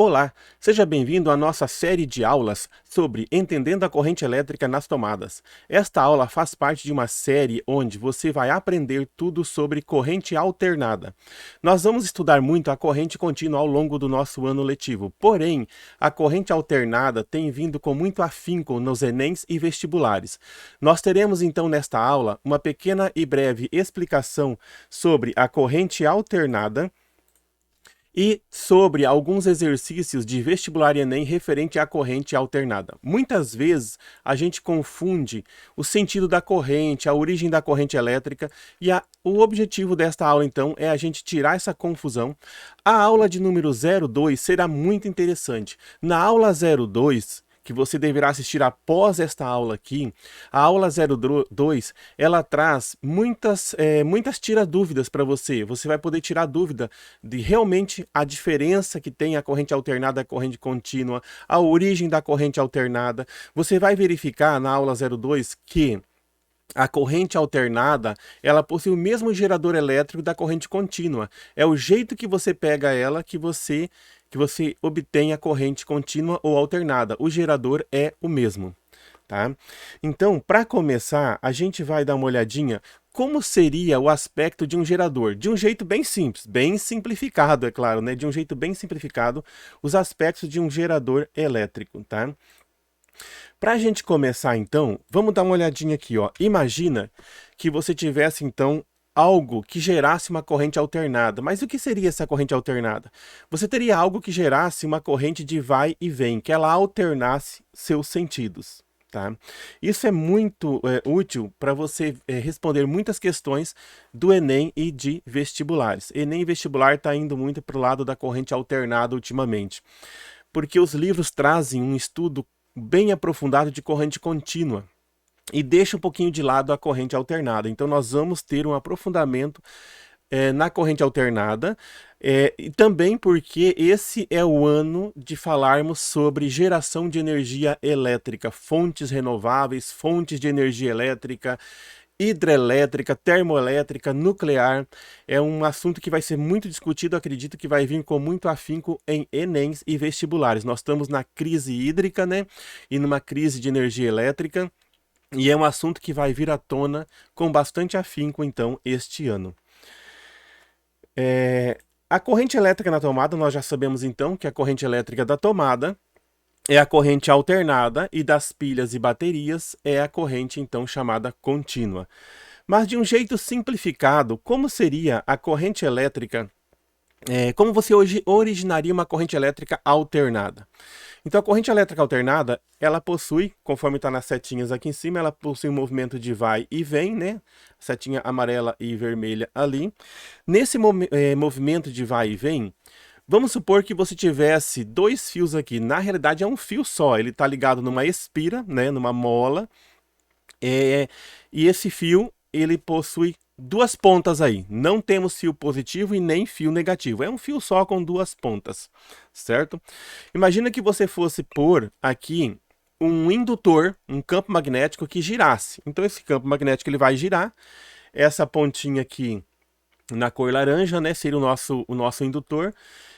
Olá, seja bem-vindo à nossa série de aulas sobre Entendendo a Corrente Elétrica nas Tomadas. Esta aula faz parte de uma série onde você vai aprender tudo sobre corrente alternada. Nós vamos estudar muito a corrente contínua ao longo do nosso ano letivo, porém, a corrente alternada tem vindo com muito afinco nos Enems e vestibulares. Nós teremos então nesta aula uma pequena e breve explicação sobre a corrente alternada e sobre alguns exercícios de vestibular e Enem referente à corrente alternada. Muitas vezes a gente confunde o sentido da corrente, a origem da corrente elétrica o objetivo desta aula então é a gente tirar essa confusão. A aula de número 02 será muito interessante. Na aula 02, que você deverá assistir após esta aula aqui, a aula 02, ela traz muitas tira-dúvidas para você. Você vai poder tirar dúvida de realmente a diferença que tem a corrente alternada e a corrente contínua, a origem da corrente alternada. Você vai verificar na aula 02 que a corrente alternada, ela possui o mesmo gerador elétrico da corrente contínua. É o jeito que você pega ela que você obtém a corrente contínua ou alternada. O gerador é o mesmo, tá? Então, para começar, a gente vai dar uma olhadinha como seria o aspecto de um gerador, de um jeito bem simples, bem simplificado, é claro, né? De um jeito bem simplificado, os aspectos de um gerador elétrico, tá? Para a gente começar então, vamos dar uma olhadinha aqui, ó. Imagina que você tivesse então algo que gerasse uma corrente alternada. Mas o que seria essa corrente alternada? Você teria algo que gerasse uma corrente de vai e vem, que ela alternasse seus sentidos. Tá? Isso é muito útil para você responder muitas questões do Enem e de vestibulares. Enem e vestibular está indo muito para o lado da corrente alternada ultimamente, porque os livros trazem um estudo bem aprofundado de corrente contínua e deixa um pouquinho de lado a corrente alternada. Então nós vamos ter um aprofundamento na corrente alternada e também porque esse é o ano de falarmos sobre geração de energia elétrica, fontes renováveis, fontes de energia elétrica, hidrelétrica, termoelétrica, nuclear. É um assunto que vai ser muito discutido, acredito que vai vir com muito afinco em Enems e vestibulares. Nós estamos na crise hídrica, né? E numa crise de energia elétrica, e é um assunto que vai vir à tona com bastante afinco, então, este ano. A corrente elétrica na tomada, nós já sabemos, então, que a corrente elétrica da tomada é a corrente alternada e das pilhas e baterias é a corrente, então, chamada contínua. Mas de um jeito simplificado, como seria a corrente elétrica, como você hoje originaria uma corrente elétrica alternada? Então, a corrente elétrica alternada, ela possui, conforme está nas setinhas aqui em cima, ela possui um movimento de vai e vem, né? Setinha amarela e vermelha ali. Nesse movimento de vai e vem, vamos supor que você tivesse dois fios aqui. Na realidade é um fio só, ele está ligado numa espira, né, numa mola. E esse fio, ele possui duas pontas aí. Não temos fio positivo e nem fio negativo. É um fio só com duas pontas, certo? Imagina que você fosse pôr aqui um indutor, um campo magnético que girasse. Então esse campo magnético ele vai girar. Essa pontinha aqui na cor laranja, né, seria o nosso indutor,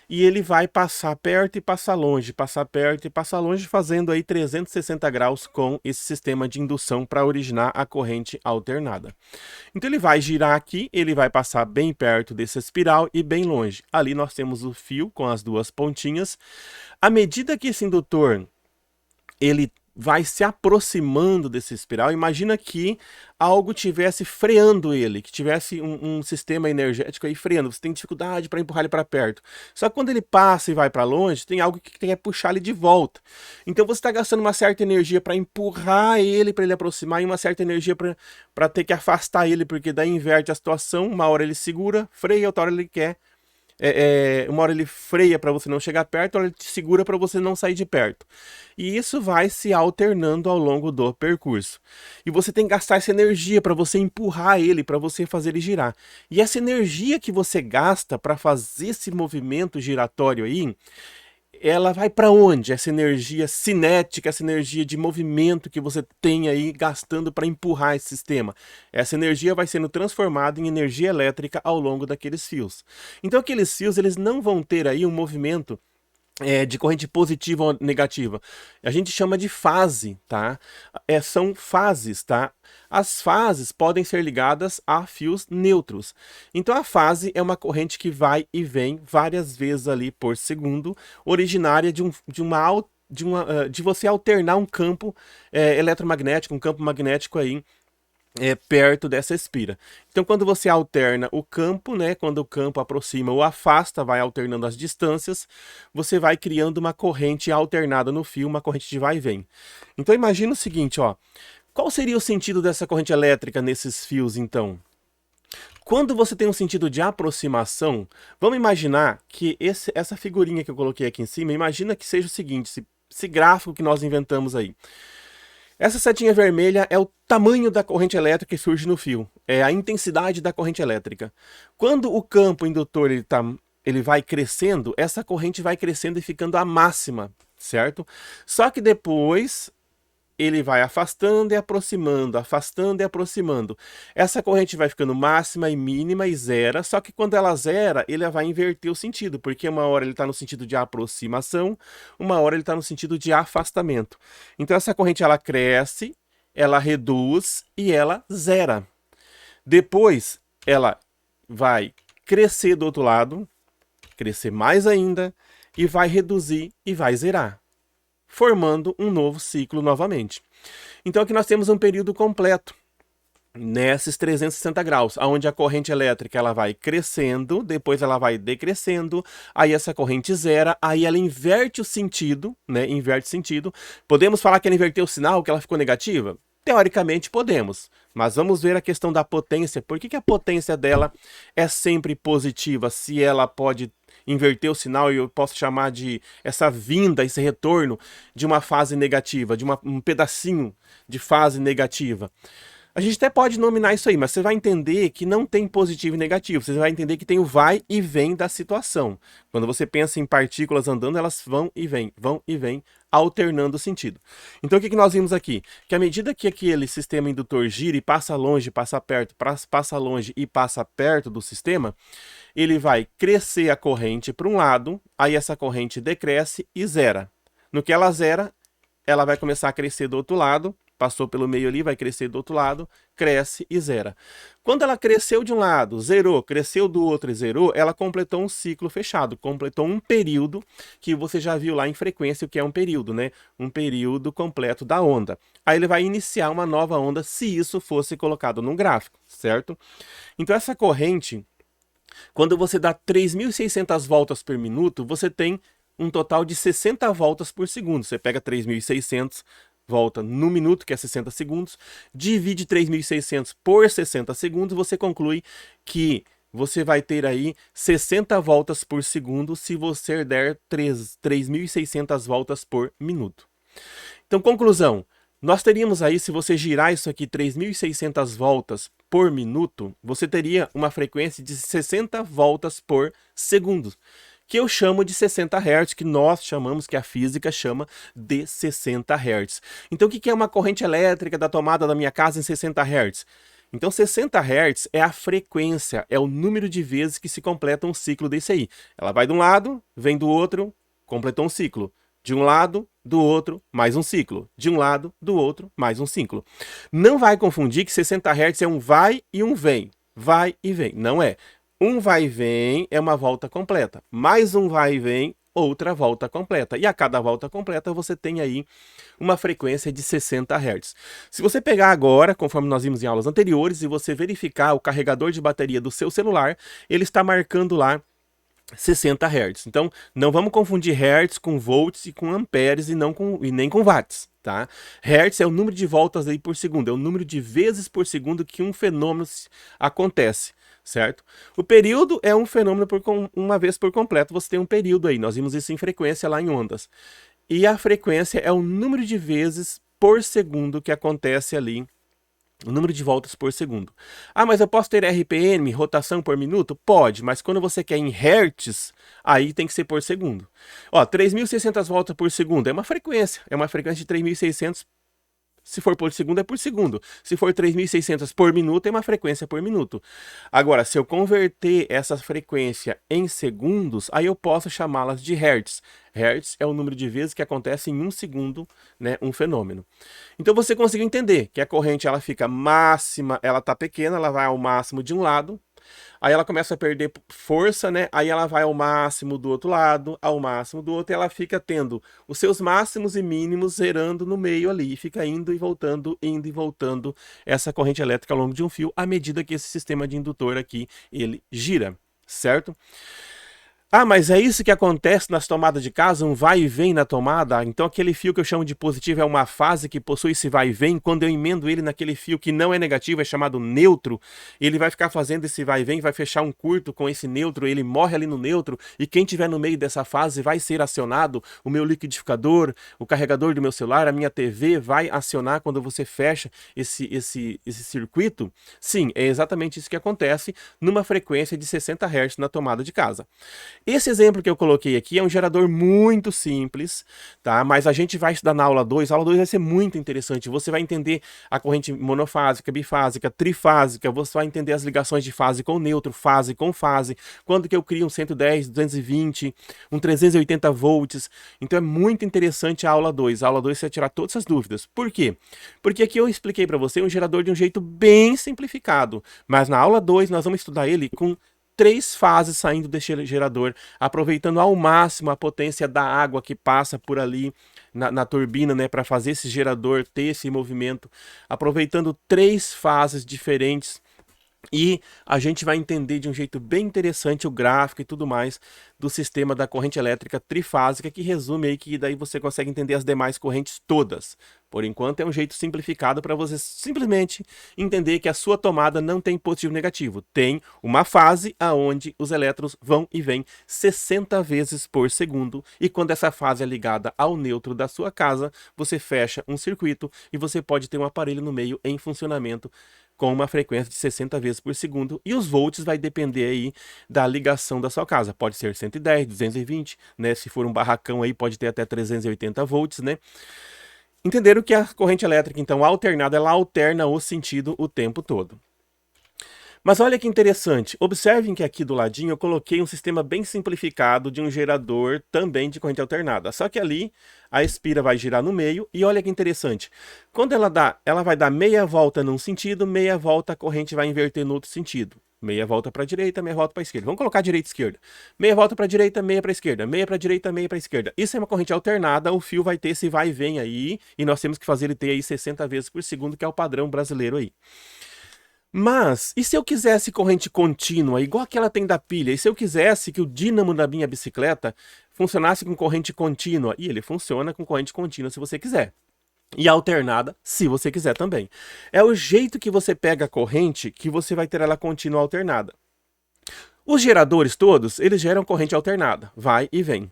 e ele vai passar perto e passar longe, passar perto e passar longe, fazendo aí 360 graus com esse sistema de indução para originar a corrente alternada. Então ele vai girar aqui, ele vai passar bem perto dessa espiral e bem longe. Ali nós temos o fio com as duas pontinhas. À medida que esse indutor ele vai se aproximando desse espiral, imagina que algo tivesse freando ele, que tivesse um sistema energético aí freando, você tem dificuldade para empurrar ele para perto. Só que quando ele passa e vai para longe, tem algo que quer puxar ele de volta. Então você está gastando uma certa energia para empurrar ele, para ele aproximar, e uma certa energia para ter que afastar ele, porque daí inverte a situação, uma hora ele segura, freia, outra hora ele quer uma hora ele freia para você não chegar perto, outra hora ele te segura para você não sair de perto. E isso vai se alternando ao longo do percurso. E você tem que gastar essa energia para você empurrar ele, para você fazer ele girar. E essa energia que você gasta para fazer esse movimento giratório aí, ela vai para onde? Essa energia cinética, essa energia de movimento que você tem aí gastando para empurrar esse sistema. Essa energia vai sendo transformada em energia elétrica ao longo daqueles fios. Então aqueles fios eles não vão ter aí um movimento de corrente positiva ou negativa. A gente chama de fase, tá? São fases, tá? As fases podem ser ligadas a fios neutros. Então a fase é uma corrente que vai e vem várias vezes ali por segundo, originária de você alternar um campo eletromagnético, um campo magnético aí perto dessa espira. Então, quando você alterna o campo, né, quando o campo aproxima ou afasta, vai alternando as distâncias, você vai criando uma corrente alternada no fio, uma corrente de vai e vem. Então, imagina o seguinte, ó, qual seria o sentido dessa corrente elétrica nesses fios, então? Quando você tem um sentido de aproximação, vamos imaginar que essa figurinha que eu coloquei aqui em cima, imagina que seja o seguinte, esse gráfico que nós inventamos aí. Essa setinha vermelha é o tamanho da corrente elétrica que surge no fio, é a intensidade da corrente elétrica. Quando o campo indutor ele vai crescendo, essa corrente vai crescendo e ficando a máxima, certo? Só que depois ele vai afastando e aproximando, afastando e aproximando. Essa corrente vai ficando máxima e mínima e zera, só que quando ela zera, ele vai inverter o sentido, porque uma hora ele está no sentido de aproximação, uma hora ele está no sentido de afastamento. Então essa corrente ela cresce, ela reduz e ela zera. Depois ela vai crescer do outro lado, crescer mais ainda, e vai reduzir e vai zerar, formando um novo ciclo novamente. Então aqui nós temos um período completo, nesses 360 graus, onde a corrente elétrica ela vai crescendo, depois ela vai decrescendo, aí essa corrente zera, aí ela inverte o sentido, né? Inverte o sentido. Podemos falar que ela inverteu o sinal, que ela ficou negativa? Teoricamente podemos, mas vamos ver a questão da potência. Por que a potência dela é sempre positiva, se ela pode inverter o sinal e eu posso chamar de essa vinda, esse retorno de uma fase negativa, de um pedacinho de fase negativa? A gente até pode nominar isso aí, mas você vai entender que não tem positivo e negativo. Você vai entender que tem o vai e vem da situação. Quando você pensa em partículas andando, elas vão e vêm, alternando o sentido. Então o que nós vimos aqui? Que à medida que aquele sistema indutor gira e passa longe, passa perto, passa longe e passa perto do sistema, ele vai crescer a corrente para um lado, aí essa corrente decresce e zera. No que ela zera, ela vai começar a crescer do outro lado, passou pelo meio ali, vai crescer do outro lado, cresce e zera. Quando ela cresceu de um lado, zerou, cresceu do outro e zerou, ela completou um ciclo fechado, completou um período que você já viu lá em frequência o que é um período, né? Um período completo da onda. Aí ele vai iniciar uma nova onda se isso fosse colocado num gráfico, certo? Então essa corrente, quando você dá 3.600 voltas por minuto, você tem um total de 60 voltas por segundo. Você pega 3.600 volta no minuto, que é 60 segundos, divide 3.600 por 60 segundos, você conclui que você vai ter aí 60 voltas por segundo se você der 3.600 voltas por minuto. Então, conclusão, nós teríamos aí, se você girar isso aqui 3.600 voltas por minuto, você teria uma frequência de 60 voltas por segundo, que eu chamo de 60 Hz, que nós chamamos, que a física chama de 60 Hz. Então o que é uma corrente elétrica da tomada da minha casa em 60 Hz? Então 60 Hz é a frequência, é o número de vezes que se completa um ciclo desse aí. Ela vai de um lado, vem do outro, completou um ciclo. De um lado, do outro, mais um ciclo. De um lado, do outro, mais um ciclo. Não vai confundir que 60 Hz é um vai e um vem. Vai e vem. Não é. Um vai e vem é uma volta completa. Mais um vai e vem, outra volta completa. E a cada volta completa você tem aí uma frequência de 60 Hz. Se você pegar agora, conforme nós vimos em aulas anteriores, e você verificar o carregador de bateria do seu celular, ele está marcando lá 60 Hz. Então, não vamos confundir Hertz com volts e com amperes e nem com watts, tá? Hertz é o número de voltas aí por segundo, é o número de vezes por segundo que um fenômeno acontece, certo? O período é um fenômeno uma vez por completo, você tem um período aí, nós vimos isso em frequência lá em ondas. E a frequência é o número de vezes por segundo que acontece ali, o número de voltas por segundo. Ah, mas eu posso ter RPM, rotação por minuto? Pode, mas quando você quer em hertz, aí tem que ser por segundo. Ó, 3.600 voltas por segundo é uma frequência de 3.600 Se for por segundo, é por segundo. Se for 3.600 por minuto, é uma frequência por minuto. Agora, se eu converter essa frequência em segundos, aí eu posso chamá-las de hertz. Hertz é o número de vezes que acontece em um segundo, né, um fenômeno. Então você conseguiu entender que a corrente ela fica máxima, ela está pequena, ela vai ao máximo de um lado, aí ela começa a perder força, né? Aí ela vai ao máximo do outro lado, ao máximo do outro, e ela fica tendo os seus máximos e mínimos zerando no meio ali, fica indo e voltando essa corrente elétrica ao longo de um fio, à medida que esse sistema de indutor aqui, ele gira, certo? Ah, mas é isso que acontece nas tomadas de casa, um vai e vem na tomada? Então aquele fio que eu chamo de positivo é uma fase que possui esse vai e vem. Quando eu emendo ele naquele fio que não é negativo, é chamado neutro, ele vai ficar fazendo esse vai e vem, vai fechar um curto com esse neutro, ele morre ali no neutro, e quem tiver no meio dessa fase vai ser acionado, o meu liquidificador, o carregador do meu celular, a minha TV vai acionar quando você fecha esse circuito. Sim, é exatamente isso que acontece numa frequência de 60 Hz na tomada de casa. Esse exemplo que eu coloquei aqui é um gerador muito simples, tá? Mas a gente vai estudar na aula 2. A aula 2 vai ser muito interessante. Você vai entender a corrente monofásica, bifásica, trifásica. Você vai entender as ligações de fase com neutro, fase com fase. Quando que eu crio um 110, 220, um 380 volts. Então é muito interessante a aula 2. A aula 2 você vai tirar todas essas dúvidas. Por quê? Porque aqui eu expliquei para você um gerador de um jeito bem simplificado. Mas na aula 2 nós vamos estudar ele com 3 fases saindo desse gerador, aproveitando ao máximo a potência da água que passa por ali na turbina, né, para fazer esse gerador ter esse movimento, aproveitando 3 fases diferentes. E a gente vai entender de um jeito bem interessante o gráfico e tudo mais do sistema da corrente elétrica trifásica, que resume aí que daí você consegue entender as demais correntes todas. Por enquanto é um jeito simplificado para você simplesmente entender que a sua tomada não tem positivo e negativo. Tem uma fase aonde os elétrons vão e vêm 60 vezes por segundo, e quando essa fase é ligada ao neutro da sua casa, você fecha um circuito e você pode ter um aparelho no meio em funcionamento com uma frequência de 60 vezes por segundo, e os volts vai depender aí da ligação da sua casa. Pode ser 110, 220, né? Se for um barracão aí pode ter até 380 volts, né? Entenderam que a corrente elétrica, então, alternada, ela alterna o sentido o tempo todo. Mas olha que interessante, observem que aqui do ladinho eu coloquei um sistema bem simplificado de um gerador também de corrente alternada. Só que ali a espira vai girar no meio, e olha que interessante. Quando ela vai dar meia volta num sentido, meia volta a corrente vai inverter no outro sentido. Meia volta para a direita, meia volta para a esquerda. Vamos colocar direita e esquerda. Meia volta para a direita, meia para a esquerda. Meia para a direita, meia para a esquerda. Isso é uma corrente alternada, o fio vai ter esse vai e vem aí, e nós temos que fazer ele ter aí 60 vezes por segundo, que é o padrão brasileiro aí. Mas, e se eu quisesse corrente contínua, igual aquela tem da pilha? E se eu quisesse que o dínamo da minha bicicleta funcionasse com corrente contínua? E ele funciona com corrente contínua se você quiser. E alternada, se você quiser também. É o jeito que você pega a corrente que você vai ter ela contínua alternada. Os geradores todos, eles geram corrente alternada, vai e vem.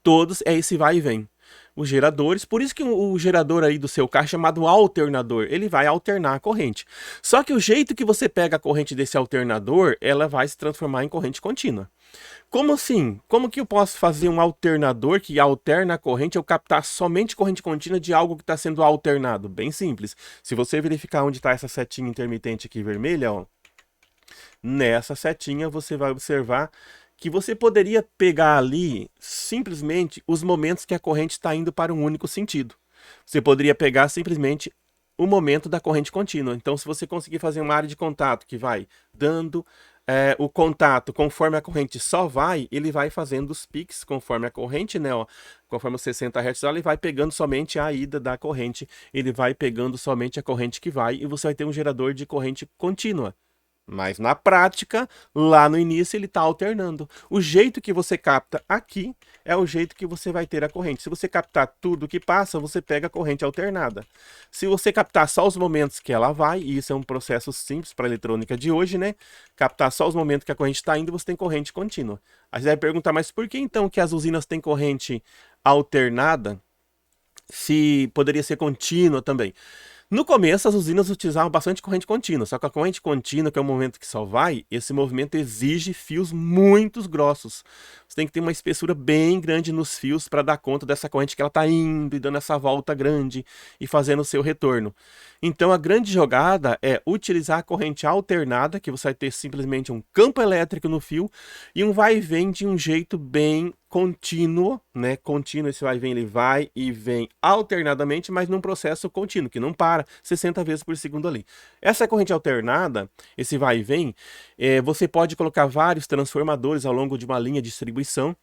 Todos é esse vai e vem. Os geradores, por isso que o gerador aí do seu carro é chamado alternador, ele vai alternar a corrente. Só que o jeito que você pega a corrente desse alternador, ela vai se transformar em corrente contínua. Como assim? Como que eu posso fazer um alternador que alterna a corrente, eu captar somente corrente contínua de algo que está sendo alternado? Bem simples. Se você verificar onde está essa setinha intermitente aqui vermelha, ó, nessa setinha você vai observar que você poderia pegar ali simplesmente os momentos que a corrente está indo para um único sentido. Você poderia pegar simplesmente o momento da corrente contínua. Então, se você conseguir fazer uma área de contato que vai dando o contato conforme a corrente só vai, ele vai fazendo os piques conforme a corrente, né? Ó, conforme os 60 Hz, ele vai pegando somente a ida da corrente, ele vai pegando somente a corrente que vai, e você vai ter um gerador de corrente contínua. Mas na prática, lá no início, ele está alternando. O jeito que você capta aqui é o jeito que você vai ter a corrente. Se você captar tudo que passa, você pega a corrente alternada. Se você captar só os momentos que ela vai, e isso é um processo simples para a eletrônica de hoje, né? Captar só os momentos que a corrente está indo, você tem corrente contínua. Aí você vai perguntar, mas por que então que as usinas têm corrente alternada, se poderia ser contínua também? No começo, as usinas utilizavam bastante corrente contínua, só que a corrente contínua, que é o momento que só vai, esse movimento exige fios muito grossos. você tem que ter uma espessura bem grande nos fios para dar conta dessa corrente que ela está indo e dando essa volta grande e fazendo o seu retorno. Então a grande jogada é utilizar a corrente alternada, que você vai ter simplesmente um campo elétrico no fio e um vai e vem de um jeito bem contínuo, né? Contínuo, esse vai e vem, ele vai e vem alternadamente, mas num processo contínuo, que não para 60 vezes por segundo ali. Essa corrente alternada, esse vai e vem, você pode colocar vários transformadores ao longo de uma linha de distribuição.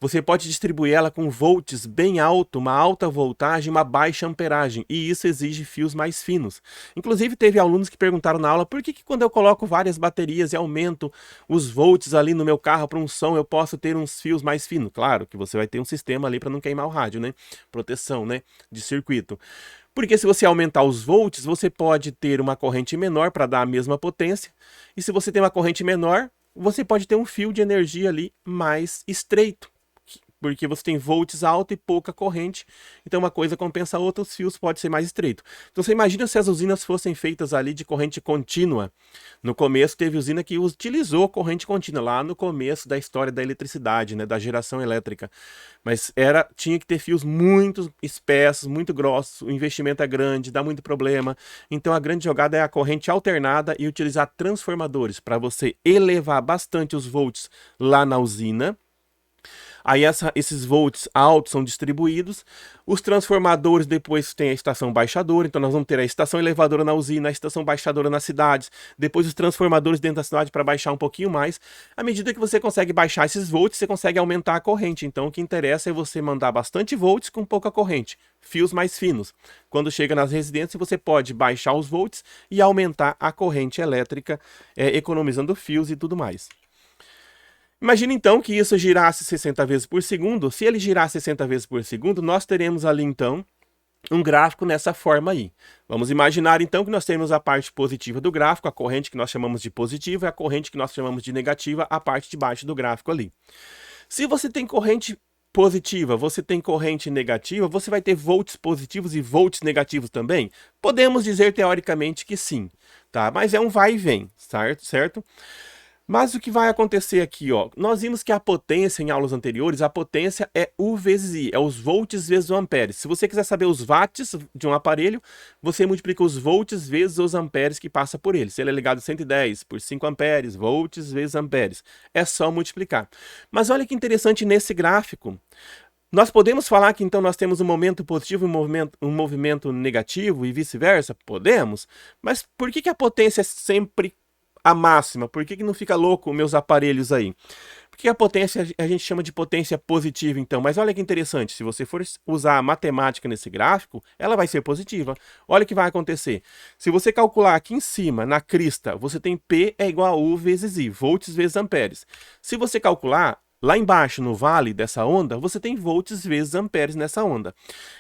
Você pode distribuir ela com volts bem alto, uma alta voltagem, uma baixa amperagem, e isso exige fios mais finos. Inclusive, teve alunos que perguntaram na aula, por que quando eu coloco várias baterias e aumento os volts ali no meu carro para um som, eu posso ter uns fios mais finos? Claro que você vai ter um sistema ali para não queimar o rádio, né? Proteção, né? De circuito. Porque se você aumentar os volts, você pode ter uma corrente menor para dar a mesma potência. E se você tem uma corrente menor, você pode ter um fio de energia ali mais estreito. Porque você tem volts alto e pouca corrente, então uma coisa compensa a outra, os fios podem ser mais estreitos. Então você imagina se as usinas fossem feitas ali de corrente contínua. No começo teve usina que utilizou corrente contínua, lá no começo da história da eletricidade, né, da geração elétrica. Mas tinha que ter fios muito espessos, muito grossos, o investimento é grande, dá muito problema. Então a grande jogada é a corrente alternada e utilizar transformadores para você elevar bastante os volts lá na usina. Aí esses volts altos são distribuídos. Os transformadores depois tem a estação baixadora. Então nós vamos ter a estação elevadora na usina, a estação baixadora nas cidades. Depois os transformadores dentro da cidade para baixar um pouquinho mais. À medida que você consegue baixar esses volts, você consegue aumentar a corrente. Então o que interessa é você mandar bastante volts com pouca corrente. Fios mais finos. Quando chega nas residências, você pode baixar os volts e aumentar a corrente elétrica, economizando fios e tudo mais. Imagina então que isso girasse 60 vezes por segundo. Se ele girar 60 vezes por segundo, nós teremos ali então um gráfico nessa forma aí. Vamos imaginar então que nós temos a parte positiva do gráfico, a corrente que nós chamamos de positiva, e a corrente que nós chamamos de negativa, a parte de baixo do gráfico ali. Se você tem corrente positiva, você tem corrente negativa, você vai ter volts positivos e volts negativos também? Podemos dizer teoricamente que sim, tá? Mas é um vai e vem, certo? Mas o que vai acontecer aqui, ó? Nós vimos que a potência em aulas anteriores, a potência é U vezes I, é os volts vezes o amperes. Se você quiser saber os watts de um aparelho, você multiplica os volts vezes os amperes que passa por ele. Se ele é ligado a 110 por 5 amperes, volts vezes amperes. É só multiplicar. Mas olha que interessante nesse gráfico. Nós podemos falar que então nós temos um momento positivo e um movimento negativo e vice-versa? Podemos. Mas por que a potência é sempre a máxima? Por que não fica louco meus aparelhos aí? Porque a potência a gente chama de potência positiva, então. Mas olha que interessante, se você for usar a matemática nesse gráfico, ela vai ser positiva. Olha o que vai acontecer. Se você calcular aqui em cima, na crista, você tem P é igual a U vezes I, volts vezes amperes. Se você calcular lá embaixo, no vale dessa onda, você tem volts vezes amperes nessa onda.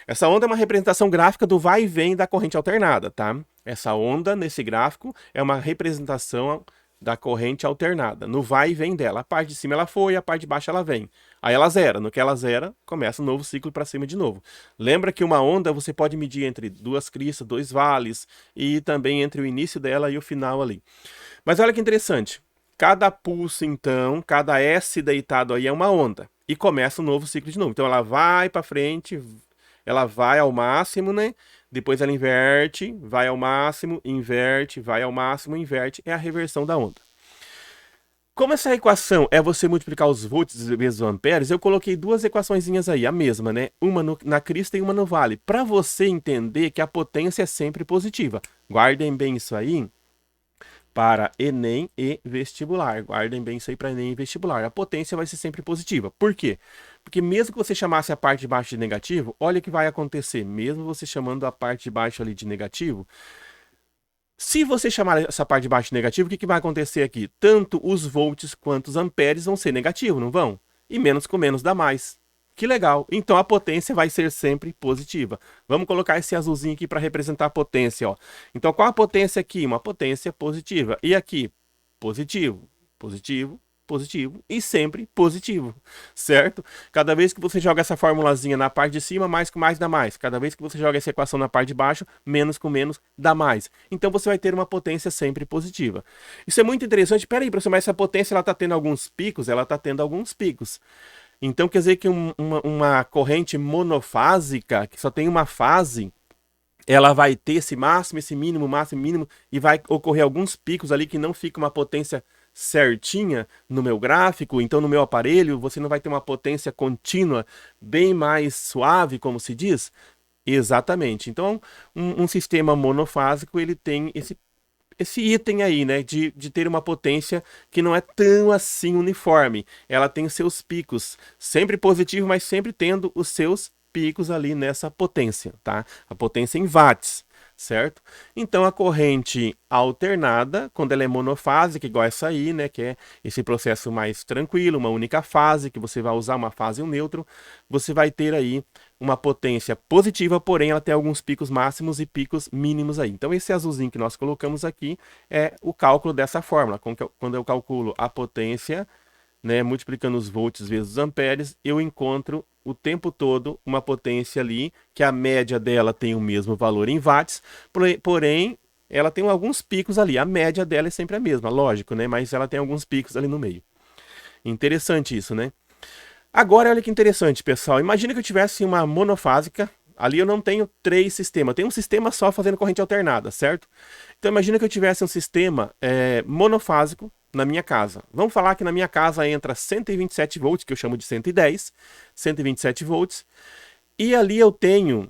Essa onda é uma representação gráfica do vai e vem da corrente alternada, tá? Essa onda, nesse gráfico, é uma representação da corrente alternada. No vai e vem dela. A parte de cima ela foi, a parte de baixo ela vem. Aí ela zera. No que ela zera, começa um novo ciclo para cima de novo. Lembra que uma onda você pode medir entre duas cristas, dois vales, e também entre o início dela e o final ali. Mas olha que interessante. Cada pulso, então, cada S deitado aí é uma onda. E começa um novo ciclo de novo. Então ela vai para frente, ela vai ao máximo, né? Depois ela inverte, vai ao máximo, inverte, vai ao máximo, inverte. É a reversão da onda. Como essa equação é você multiplicar os volts vezes os amperes, eu coloquei duas equaçõezinhas aí, a mesma, né? Uma na crista e uma no vale. Para você entender que a potência é sempre positiva. Guardem bem isso aí para Enem e vestibular. Guardem bem isso aí para Enem e vestibular. A potência vai ser sempre positiva. Por quê? Porque mesmo que você chamasse a parte de baixo de negativo, olha o que vai acontecer. Mesmo você chamando a parte de baixo ali de negativo, se você chamar essa parte de baixo de negativo, o que vai acontecer aqui? Tanto os volts quanto os amperes vão ser negativos, não vão? E menos com menos dá mais. Que legal. Então a potência vai ser sempre positiva. Vamos colocar esse azulzinho aqui para representar a potência, ó. Então qual a potência aqui? Uma potência positiva. E aqui? Positivo, positivo, positivo e sempre positivo, certo? Cada vez que você joga essa formulazinha na parte de cima, mais com mais dá mais. Cada vez que você joga essa equação na parte de baixo, menos com menos dá mais. Então você vai ter uma potência sempre positiva. Isso é muito interessante. Peraí, professor, mas essa potência ela está tendo alguns picos? Ela está tendo alguns picos. Então quer dizer que uma corrente monofásica, que só tem uma fase, ela vai ter esse máximo, mínimo, e vai ocorrer alguns picos ali que não fica uma potência certinha no meu gráfico, então no meu aparelho você não vai ter uma potência contínua bem mais suave, como se diz? Exatamente. Então, um sistema monofásico, ele tem esse item aí, né, de ter uma potência que não é tão assim uniforme. Ela tem os seus picos, sempre positivo, mas sempre tendo os seus picos ali nessa potência, tá? A potência em watts, certo? Então a corrente alternada, quando ela é monofásica, igual essa aí, né, que é esse processo mais tranquilo, uma única fase, que você vai usar uma fase e um nêutron, você vai ter aí uma potência positiva, porém ela tem alguns picos máximos e picos mínimos aí. Então esse azulzinho que nós colocamos aqui é o cálculo dessa fórmula. Quando eu calculo a potência, né, multiplicando os volts vezes os amperes, eu encontro o tempo todo uma potência ali, que a média dela tem o mesmo valor em watts, porém ela tem alguns picos ali. A média dela é sempre a mesma, lógico, né? Mas ela tem alguns picos ali no meio. Interessante isso, né? Agora, olha que interessante, pessoal. Imagina que eu tivesse uma monofásica. Ali eu não tenho 3 sistemas. Eu tenho um sistema só fazendo corrente alternada, certo? Então, imagina que eu tivesse um sistema monofásico na minha casa. Vamos falar que na minha casa entra 127 volts, que eu chamo de 110. 127 volts. E ali eu tenho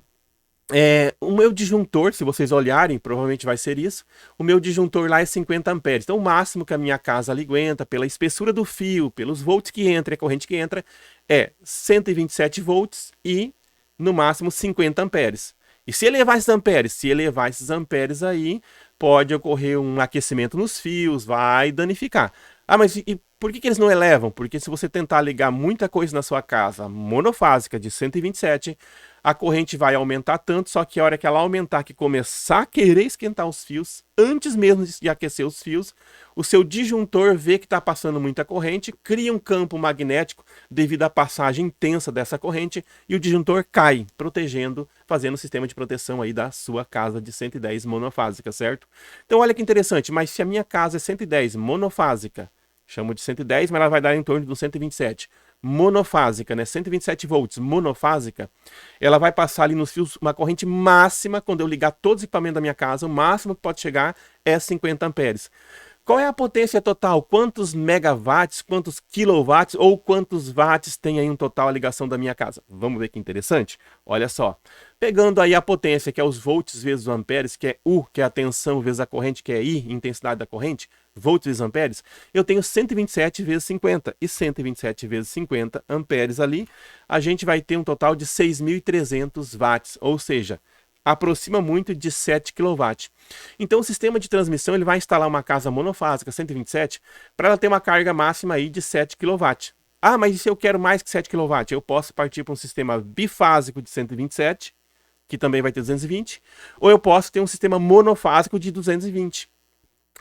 o meu disjuntor, se vocês olharem, provavelmente vai ser isso. O meu disjuntor lá é 50 amperes. Então, o máximo que a minha casa ali aguenta, pela espessura do fio, pelos volts que entra, a corrente que entra, é 127 volts e, no máximo, 50 amperes. E se elevar esses amperes aí, pode ocorrer um aquecimento nos fios, vai danificar. Ah, mas e por que eles não elevam? Porque se você tentar ligar muita coisa na sua casa monofásica de 127, a corrente vai aumentar tanto, só que a hora que ela aumentar, que começar a querer esquentar os fios, antes mesmo de aquecer os fios, o seu disjuntor vê que está passando muita corrente, cria um campo magnético devido à passagem intensa dessa corrente, e o disjuntor cai, protegendo, fazendo o sistema de proteção aí da sua casa de 110 monofásica, certo? Então olha que interessante, mas se a minha casa é 110 monofásica, chamo de 110, mas ela vai dar em torno do 127. Monofásica, né? 127 volts, monofásica, ela vai passar ali nos fios uma corrente máxima, quando eu ligar todos os equipamentos da minha casa, o máximo que pode chegar é 50 amperes. Qual é a potência total? Quantos megawatts, quantos quilowatts ou quantos watts tem aí um total a ligação da minha casa? Vamos ver que interessante? Olha só. Pegando aí a potência, que é os volts vezes os amperes, que é U, que é a tensão vezes a corrente, que é I, intensidade da corrente, volts vezes amperes, eu tenho 127 vezes 50. E 127 vezes 50 amperes ali, a gente vai ter um total de 6.300 watts, ou seja, aproxima muito de 7 kW. Então o sistema de transmissão ele vai instalar uma casa monofásica 127 para ela ter uma carga máxima aí de 7 kW. Ah, mas e se eu quero mais que 7 kW? Eu posso partir para um sistema bifásico de 127, que também vai ter 220, ou eu posso ter um sistema monofásico de 220.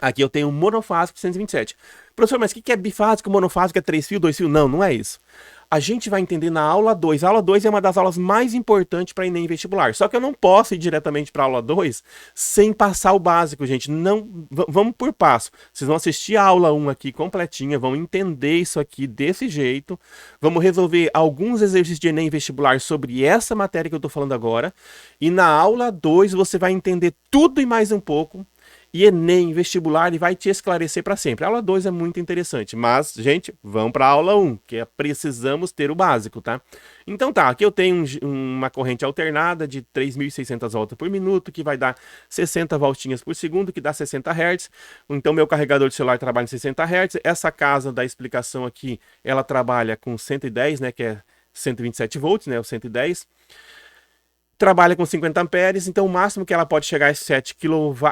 Aqui eu tenho um monofásico de 127. Professor, mas o que é bifásico, monofásico? É 3 fios, 2 fios? Não, não é isso. A gente vai entender na aula 2. A aula 2 é uma das aulas mais importantes para Enem vestibular. Só que eu não posso ir diretamente para a aula 2 sem passar o básico, gente. Não, vamos por passo. Vocês vão assistir a aula 1 aqui completinha, vão entender isso aqui desse jeito. Vamos resolver alguns exercícios de Enem vestibular sobre essa matéria que eu estou falando agora. E na aula 2 você vai entender tudo e mais um pouco. E Enem, vestibular, ele vai te esclarecer para sempre. A aula 2 é muito interessante, mas, gente, vamos para a aula 1, que é precisamos ter o básico, tá? Então tá, aqui eu tenho uma corrente alternada de 3.600 voltas por minuto, que vai dar 60 voltinhas por segundo, que dá 60 Hz. Então meu carregador de celular trabalha em 60 Hz. Essa casa da explicação aqui, ela trabalha com 110, né, que é 127 volts, né, o 110. Trabalha com 50 amperes, então o máximo que ela pode chegar é 7 kW,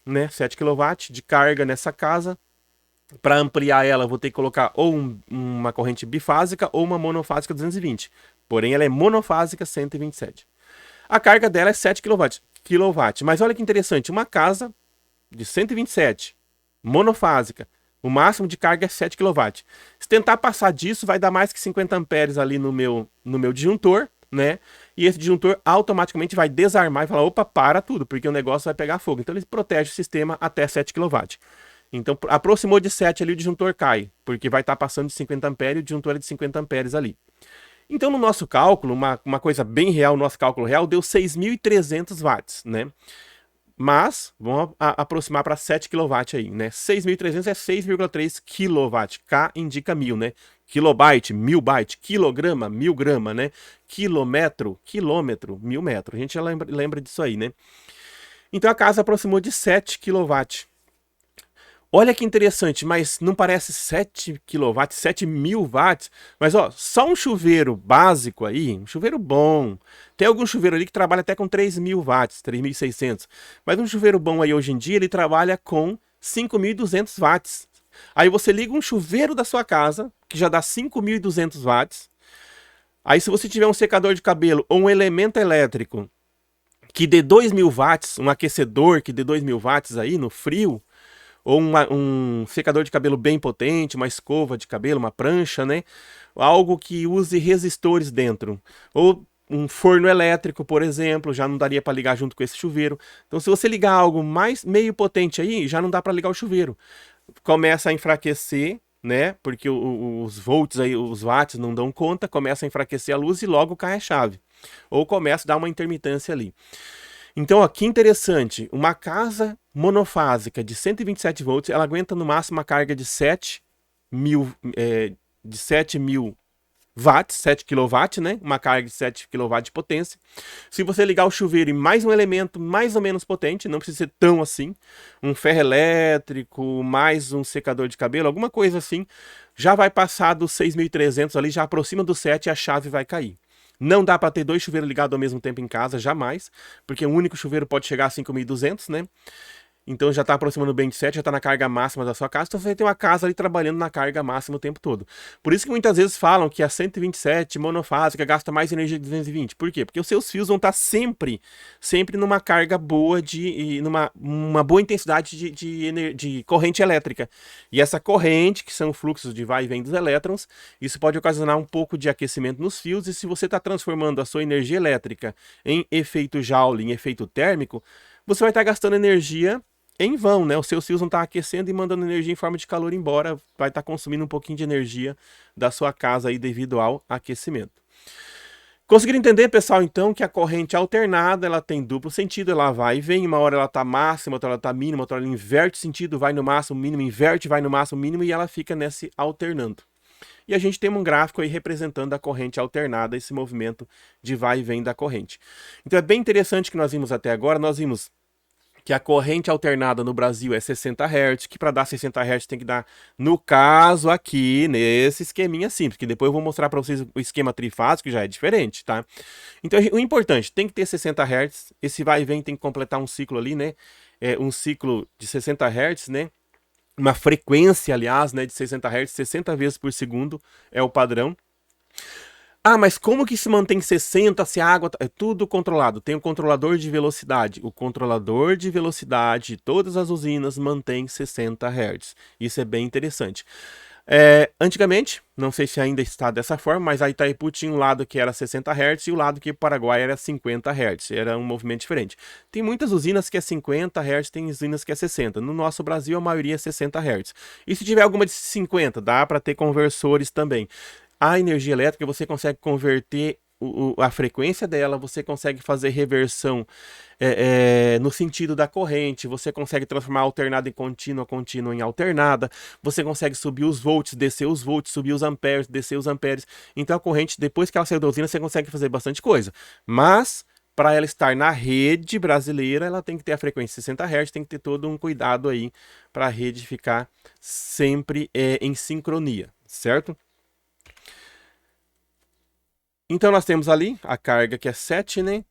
né? 7 kW de carga nessa casa. Para ampliar ela, eu vou ter que colocar ou uma corrente bifásica ou uma monofásica 220. Porém, ela é monofásica 127. A carga dela é 7 kW. Mas olha que interessante, uma casa de 127, monofásica, O máximo de carga é 7 kW. Se tentar passar disso, vai dar mais que 50 amperes ali no meu disjuntor, né? E esse disjuntor automaticamente vai desarmar e falar, opa, para tudo, porque o negócio vai pegar fogo. Então ele protege o sistema até 7 kW. Então aproximou de 7 ali, o disjuntor cai, porque vai estar passando de 50 amperes e o disjuntor é de 50 amperes ali. Então no nosso cálculo, uma coisa bem real, o nosso cálculo real deu 6.300 watts, né? Mas, vamos aproximar para 7 kW aí, né? 6.300 é 6,3 kW. K indica 1000, né? Kilobyte, 1000 byte. Quilograma, 1000 grama, né? Quilômetro, 1000 metros. A gente já lembra disso aí, né? Então a casa aproximou de 7 kW. Olha que interessante, mas não parece 7 kW, 7.000 watts. Mas ó, só um chuveiro básico aí, um chuveiro bom. Tem algum chuveiro ali que trabalha até com 3.000 watts, 3.600. Mas um chuveiro bom aí hoje em dia, ele trabalha com 5.200 watts. Aí você liga um chuveiro da sua casa, que já dá 5.200 watts. Aí se você tiver um secador de cabelo ou um elemento elétrico que dê 2.000 watts, um aquecedor que dê 2.000 watts aí no frio, ou um secador de cabelo bem potente, uma escova de cabelo, uma prancha, né? Algo que use resistores dentro. Ou um forno elétrico, por exemplo, já não daria para ligar junto com esse chuveiro. Então, se você ligar algo mais meio potente aí, já não dá para ligar o chuveiro. Começa a enfraquecer, né? Porque os volts aí, os watts não dão conta, começa a enfraquecer a luz e logo cai a chave. Ou começa a dar uma intermitência ali. Então, ó, que interessante, uma casa monofásica de 127 volts, ela aguenta no máximo uma carga de 7.000 watts, 7 kW, né? Uma carga de 7 kW de potência. Se você ligar o chuveiro e mais um elemento mais ou menos potente, não precisa ser tão assim, um ferro elétrico, mais um secador de cabelo, alguma coisa assim, já vai passar dos 6.300 ali, já aproxima do 7 e a chave vai cair. Não dá para ter dois chuveiros ligados ao mesmo tempo em casa, jamais, porque um único chuveiro pode chegar a 5.200, né? Então já está aproximando bem de 7, já está na carga máxima da sua casa, então você tem uma casa ali trabalhando na carga máxima o tempo todo. Por isso que muitas vezes falam que a 127 monofásica gasta mais energia que 220. Por quê? Porque os seus fios vão estar sempre numa carga boa, numa uma boa intensidade de corrente elétrica. E essa corrente, que são fluxos de vai e vem dos elétrons, isso pode ocasionar um pouco de aquecimento nos fios, e se você está transformando a sua energia elétrica em efeito Joule, em efeito térmico, você vai estar gastando energia em vão, né? Os seus fios vão estar aquecendo e mandando energia em forma de calor embora, vai estar consumindo um pouquinho de energia da sua casa aí devido ao aquecimento. Conseguiram entender, pessoal, então, que a corrente alternada, ela tem duplo sentido, ela vai e vem, uma hora ela está máxima, outra ela está mínima, outra ela inverte sentido, vai no máximo, mínimo, inverte, vai no máximo, mínimo, e ela fica nesse alternando. E a gente tem um gráfico aí representando a corrente alternada, esse movimento de vai e vem da corrente. Então é bem interessante que nós vimos até agora, nós vimos que a corrente alternada no Brasil é 60 Hz, que para dar 60 Hz tem que dar, no caso aqui, nesse esqueminha simples, que depois eu vou mostrar para vocês o esquema trifásico, que já é diferente, tá? Então o importante, tem que ter 60 Hz, esse vai e vem tem que completar um ciclo ali, né? Um ciclo de 60 Hz, né? Uma frequência, aliás, né, de 60 Hz, 60 vezes por segundo é o padrão. Ah, mas como que se mantém 60 se a água... É tudo controlado. Tem o controlador de velocidade. O controlador de velocidade de todas as usinas mantém 60 Hz. Isso é bem interessante. Antigamente, não sei se ainda está dessa forma, mas a Itaipu tinha um lado que era 60 Hz e o lado que o Paraguai era 50 Hz. Era um movimento diferente. Tem muitas usinas que é 50 Hz, tem usinas que é 60. No nosso Brasil, a maioria é 60 Hz. E se tiver alguma de 50, dá para ter conversores também. A energia elétrica você consegue converter a frequência dela, você consegue fazer reversão no sentido da corrente, você consegue transformar alternada em contínua, contínua em alternada, você consegue subir os volts, descer os volts, subir os amperes, descer os amperes. Então a corrente, depois que ela saiu da usina, você consegue fazer bastante coisa. Mas, para ela estar na rede brasileira, ela tem que ter a frequência 60 Hz, tem que ter todo um cuidado aí para a rede ficar sempre em sincronia, certo? Então nós temos ali a carga que é 7, né?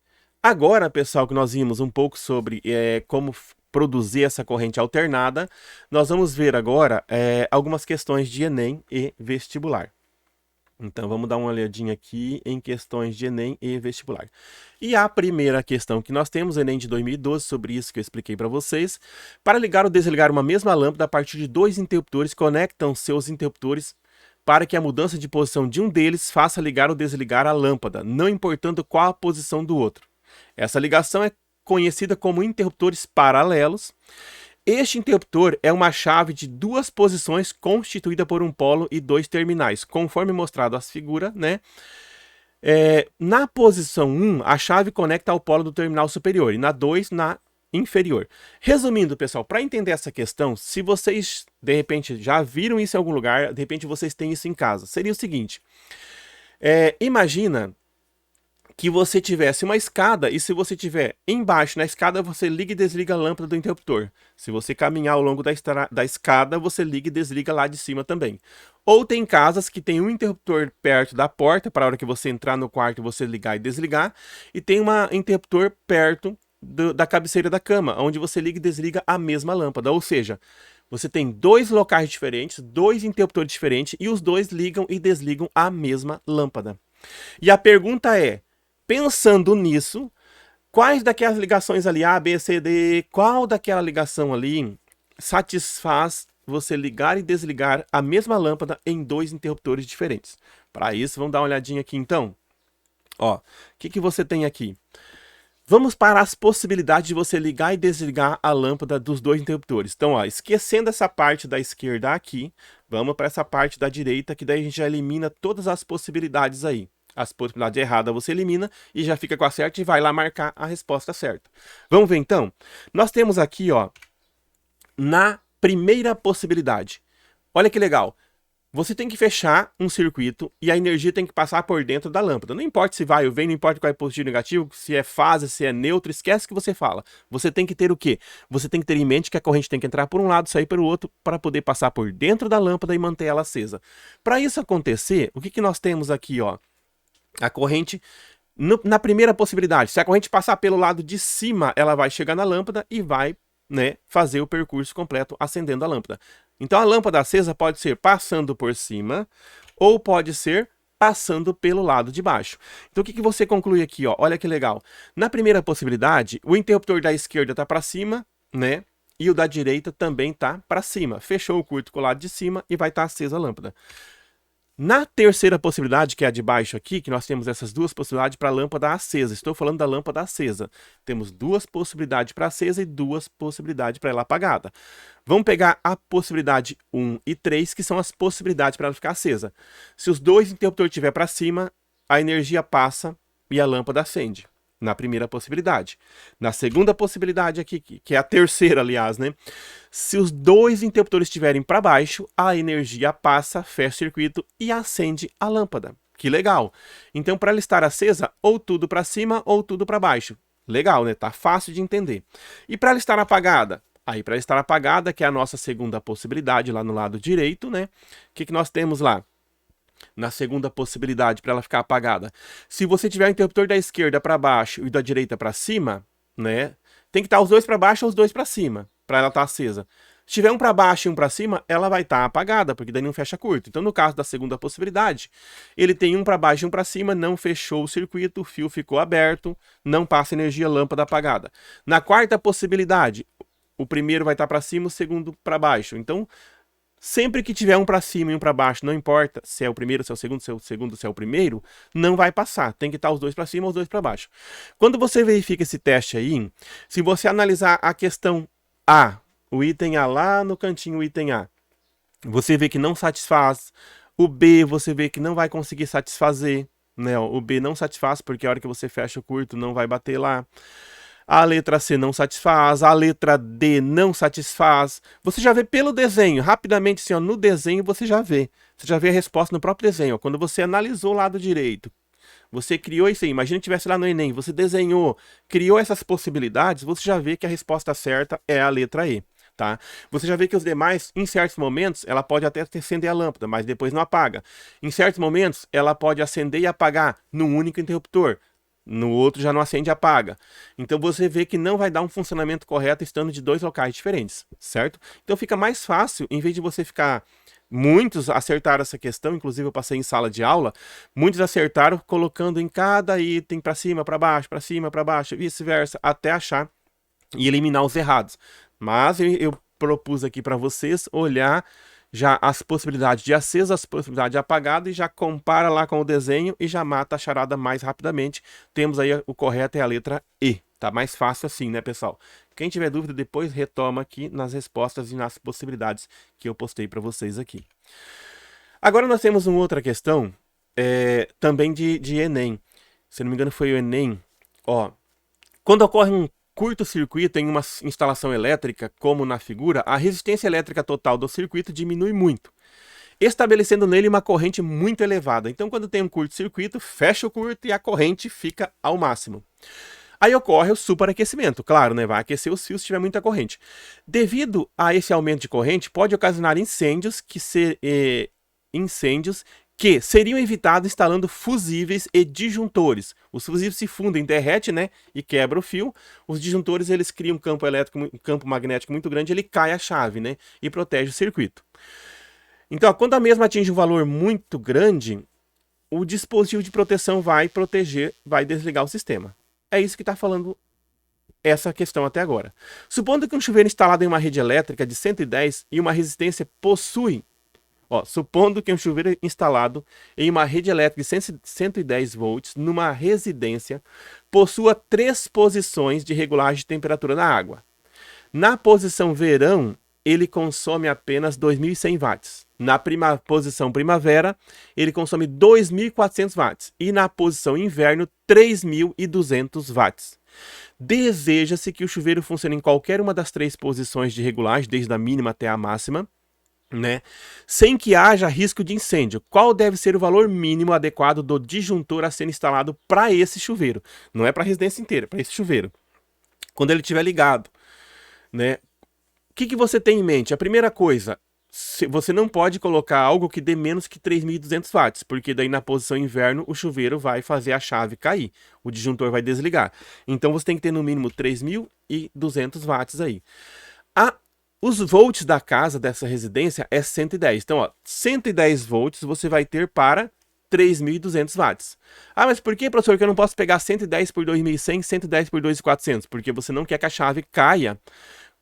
Agora, pessoal, que nós vimos um pouco sobre como produzir essa corrente alternada, nós vamos ver agora algumas questões de Enem e vestibular. Então vamos dar uma olhadinha aqui em questões de Enem e vestibular. E a primeira questão que nós temos, Enem de 2012, sobre isso que eu expliquei para vocês. Para ligar ou desligar uma mesma lâmpada a partir de dois interruptores, conectam seus interruptores para que a mudança de posição de um deles faça ligar ou desligar a lâmpada, não importando qual a posição do outro. Essa ligação é conhecida como interruptores paralelos. Este interruptor é uma chave de duas posições constituída por um polo e dois terminais, conforme mostrado as figuras, né? Na posição 1, a chave conecta ao polo do terminal superior e na 2, na inferior. Resumindo, pessoal, para entender essa questão, se vocês, de repente, já viram isso em algum lugar, de repente vocês têm isso em casa, seria o seguinte, imagina que você tivesse uma escada e se você tiver embaixo na escada, você liga e desliga a lâmpada do interruptor. Se você caminhar ao longo da escada, você liga e desliga lá de cima também. Ou tem casas que tem um interruptor perto da porta, para a hora que você entrar no quarto, você ligar e desligar, e tem um interruptor perto da cabeceira da cama, onde você liga e desliga a mesma lâmpada. Ou seja, você tem dois locais diferentes, dois interruptores diferentes, e os dois ligam e desligam a mesma lâmpada. E a pergunta é, pensando nisso, quais daquelas ligações ali, A, B, C, D, qual daquela ligação ali satisfaz você ligar e desligar a mesma lâmpada em dois interruptores diferentes? Para isso, vamos dar uma olhadinha aqui então. Ó, o que você tem aqui? Vamos para as possibilidades de você ligar e desligar a lâmpada dos dois interruptores. Então, ó, esquecendo essa parte da esquerda aqui, vamos para essa parte da direita, que daí a gente já elimina todas as possibilidades aí. As possibilidades erradas você elimina e já fica com a certa e vai lá marcar a resposta certa. Vamos ver então? Nós temos aqui, ó, na primeira possibilidade. Olha que legal. Você tem que fechar um circuito e a energia tem que passar por dentro da lâmpada. Não importa se vai ou vem, não importa qual é positivo ou negativo, se é fase, se é neutro, esquece o que você fala. Você tem que ter o quê? Você tem que ter em mente que a corrente tem que entrar por um lado, sair pelo outro, para poder passar por dentro da lâmpada e manter ela acesa. Para isso acontecer, o que nós temos aqui, ó? A corrente, na primeira possibilidade, se a corrente passar pelo lado de cima, ela vai chegar na lâmpada e vai, né, fazer o percurso completo acendendo a lâmpada. Então a lâmpada acesa pode ser passando por cima ou pode ser passando pelo lado de baixo. Então o que você conclui aqui, ó? Olha que legal. Na primeira possibilidade, o interruptor da esquerda está para cima, né? E o da direita também está para cima. Fechou o curto com o lado de cima e vai estar acesa a lâmpada. Na terceira possibilidade, que é a de baixo aqui, que nós temos essas duas possibilidades para a lâmpada acesa. Estou falando da lâmpada acesa. Temos duas possibilidades para acesa e duas possibilidades para ela apagada. Vamos pegar a possibilidade 1 e 3, que são as possibilidades para ela ficar acesa. Se os dois interruptores estiverem para cima, a energia passa e a lâmpada acende. Na primeira possibilidade. Na segunda possibilidade aqui, que é a terceira, aliás, né? Se os dois interruptores estiverem para baixo, a energia passa, fecha o circuito e acende a lâmpada. Que legal! Então, para ela estar acesa, ou tudo para cima ou tudo para baixo. Legal, né? Tá fácil de entender. E para ela estar apagada? Aí, para ela estar apagada, que é a nossa segunda possibilidade lá no lado direito, né? O que nós temos lá? Na segunda possibilidade para ela ficar apagada. Se você tiver o interruptor da esquerda para baixo e da direita para cima, né? Tem que estar os dois para baixo ou os dois para cima, para ela estar acesa. Se tiver um para baixo e um para cima, ela vai estar apagada, porque daí não fecha curto. Então, no caso da segunda possibilidade, ele tem um para baixo e um para cima, não fechou o circuito, o fio ficou aberto, não passa energia, lâmpada apagada. Na quarta possibilidade, o primeiro vai estar para cima, o segundo para baixo. Então, sempre que tiver um para cima e um para baixo, não importa se é o primeiro, se é o segundo, se é o primeiro, não vai passar. Tem que estar os dois para cima ou os dois para baixo. Quando você verifica esse teste aí, se você analisar a questão A, o item A lá no cantinho, o item A, você vê que não satisfaz. O B, você vê que não vai conseguir satisfazer, né? O B não satisfaz porque a hora que você fecha o curto não vai bater lá. A letra C não satisfaz, a letra D não satisfaz. Você já vê pelo desenho, rapidamente assim, ó, no desenho você já vê. Você já vê a resposta no próprio desenho. Ó, quando você analisou o lado direito, você criou isso aí. Imagina que estivesse lá no Enem, você desenhou, criou essas possibilidades, você já vê que a resposta certa é a letra E. Tá? Você já vê que os demais, em certos momentos, ela pode até acender a lâmpada, mas depois não apaga. Em certos momentos, ela pode acender e apagar num único interruptor. No outro já não acende e apaga. Então você vê que não vai dar um funcionamento correto estando de dois locais diferentes, certo? Então fica mais fácil, em vez de você ficar Muitos acertaram essa questão, inclusive eu passei em sala de aula, muitos acertaram colocando em cada item para cima, para baixo, vice-versa, até achar e eliminar os errados. Mas eu propus aqui para vocês olhar já as possibilidades de aceso, as possibilidades de apagado e já compara lá com o desenho e já mata a charada mais rapidamente. Temos aí o correto é a letra E. Tá mais fácil assim, né, pessoal? Quem tiver dúvida depois retoma aqui nas respostas e nas possibilidades que eu postei para vocês aqui. Agora nós temos uma outra questão também de Enem. Se não me engano foi o Enem. Ó, quando ocorre um curto-circuito em uma instalação elétrica, como na figura, a resistência elétrica total do circuito diminui muito, estabelecendo nele uma corrente muito elevada. Então, quando tem um curto-circuito, fecha o curto e a corrente fica ao máximo. Aí ocorre o superaquecimento, claro, né? Vai aquecer os fios se tiver muita corrente. Devido a esse aumento de corrente, pode ocasionar incêndios que seriam evitados instalando fusíveis e disjuntores. Os fusíveis se fundem, derrete, né, e quebra o fio. Os disjuntores, eles criam um campo elétrico, um campo magnético muito grande, ele cai a chave, né, e protege o circuito. Então, quando a mesma atinge um valor muito grande, o dispositivo de proteção vai proteger, vai desligar o sistema. É isso que está falando essa questão até agora. Supondo que um chuveiro instalado em uma rede elétrica de 110 e uma resistência possui supondo que um chuveiro instalado em uma rede elétrica de 110 volts numa residência possua 3 posições de regulagem de temperatura na água. Na posição verão, ele consome apenas 2.100 watts. Na posição primavera, ele consome 2.400 watts. E na posição inverno, 3.200 watts. Deseja-se que o chuveiro funcione em qualquer uma das 3 posições de regulagem, desde a mínima até a máxima, né? Sem que haja risco de incêndio. Qual deve ser o valor mínimo adequado do disjuntor a ser instalado para esse chuveiro? Não é para a residência inteira, para esse chuveiro. Quando ele estiver ligado, né? O que você tem em mente? A primeira coisa, você não pode colocar algo que dê menos que 3.200 watts, porque daí na posição inverno o chuveiro vai fazer a chave cair, o disjuntor vai desligar. Então você tem que ter no mínimo 3.200 watts aí. Os volts da casa dessa residência é 110. Então, 110 volts você vai ter para 3.200 watts. Ah, mas por que, professor, que eu não posso pegar 110 por 2.100, 110 por 2.400? Porque você não quer que a chave caia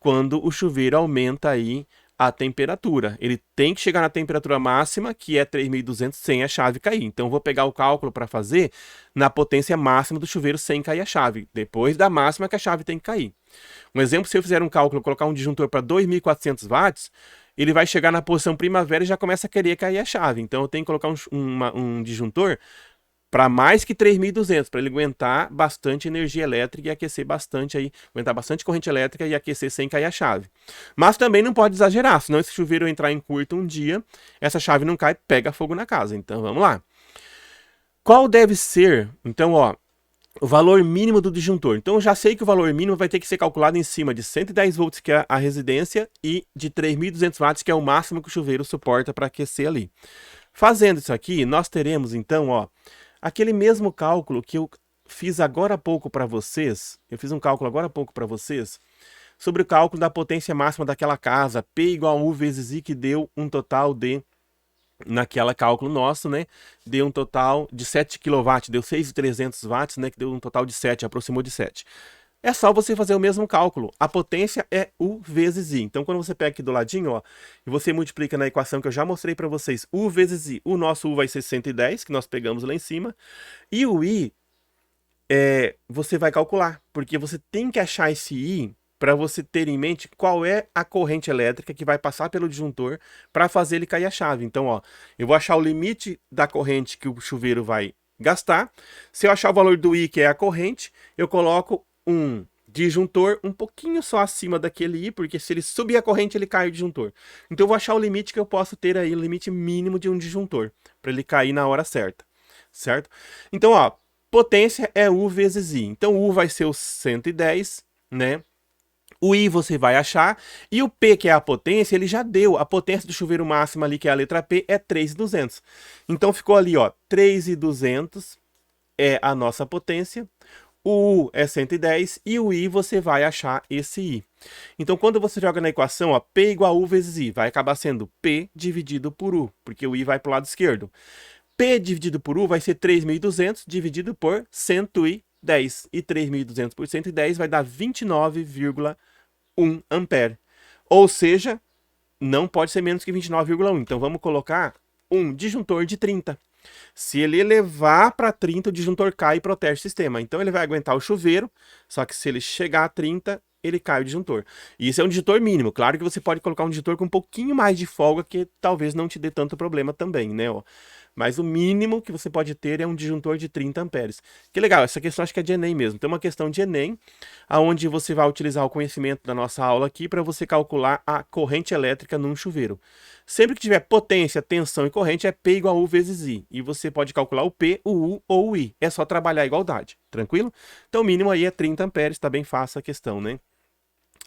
quando o chuveiro aumenta aí a temperatura. Ele tem que chegar na temperatura máxima, que é 3.200, sem a chave cair. Então, eu vou pegar o cálculo para fazer na potência máxima do chuveiro sem cair a chave. Depois da máxima que a chave tem que cair. Um exemplo, se eu fizer um cálculo, colocar um disjuntor para 2.400 watts, ele vai chegar na posição primavera e já começa a querer cair a chave. Então, eu tenho que colocar um disjuntor para mais que 3.200, para ele aguentar bastante energia elétrica e aquecer bastante aí, aguentar bastante corrente elétrica e aquecer sem cair a chave. Mas também não pode exagerar, senão esse chuveiro entrar em curto um dia, essa chave não cai, pega fogo na casa. Então vamos lá. Qual deve ser, então, o valor mínimo do disjuntor? Então eu já sei que o valor mínimo vai ter que ser calculado em cima de 110 volts, que é a residência, e de 3.200 watts, que é o máximo que o chuveiro suporta para aquecer ali. Fazendo isso aqui, nós teremos então, aquele mesmo cálculo que eu fiz agora há pouco para vocês, sobre o cálculo da potência máxima daquela casa, P igual a U vezes I, que deu um total de, naquela cálculo nosso, né, deu um total de 7 kW, deu 6.300 watts, né, que deu um total de 7, aproximou de 7. É só você fazer o mesmo cálculo. A potência é U vezes I. Então, quando você pega aqui do ladinho, e você multiplica na equação que eu já mostrei para vocês, U vezes I. O nosso U vai ser 110, que nós pegamos lá em cima. E o I, você vai calcular, porque você tem que achar esse I para você ter em mente qual é a corrente elétrica que vai passar pelo disjuntor para fazer ele cair a chave. Então, eu vou achar o limite da corrente que o chuveiro vai gastar. Se eu achar o valor do I, que é a corrente, eu coloco um disjuntor um pouquinho só acima daquele I, porque se ele subir a corrente, ele cai o disjuntor. Então eu vou achar o limite que eu posso ter aí, o limite mínimo de um disjuntor, para ele cair na hora certa, certo? Então, potência é U vezes I. Então, U vai ser o 110, né? O I você vai achar, e o P, que é a potência, ele já deu. A potência do chuveiro máximo ali, que é a letra P, é 3.200. Então, ficou ali, 3.200 é a nossa potência. o U é 110 e o I você vai achar esse I. Então, quando você joga na equação, ó, P igual a U vezes I, vai acabar sendo P dividido por U, porque o I vai para o lado esquerdo. P dividido por U vai ser 3.200 dividido por 110. E 3.200 por 110 vai dar 29,1 ampere. Ou seja, não pode ser menos que 29,1. Então, vamos colocar um disjuntor de 30. Se ele elevar para 30, o disjuntor cai e protege o sistema. Então, ele vai aguentar o chuveiro, só que se ele chegar a 30, ele cai o disjuntor. E isso é um disjuntor mínimo. Claro que você pode colocar um disjuntor com um pouquinho mais de folga, que talvez não te dê tanto problema também, né? Ó. Mas o mínimo que você pode ter é um disjuntor de 30 amperes. Que legal, essa questão acho que é de Enem mesmo. Tem uma questão de Enem, onde você vai utilizar o conhecimento da nossa aula aqui para você calcular a corrente elétrica num chuveiro. Sempre que tiver potência, tensão e corrente, é P igual a U vezes I. E você pode calcular o P, o U ou o I. É só trabalhar a igualdade, tranquilo? Então o mínimo aí é 30 amperes, tá bem fácil a questão, né?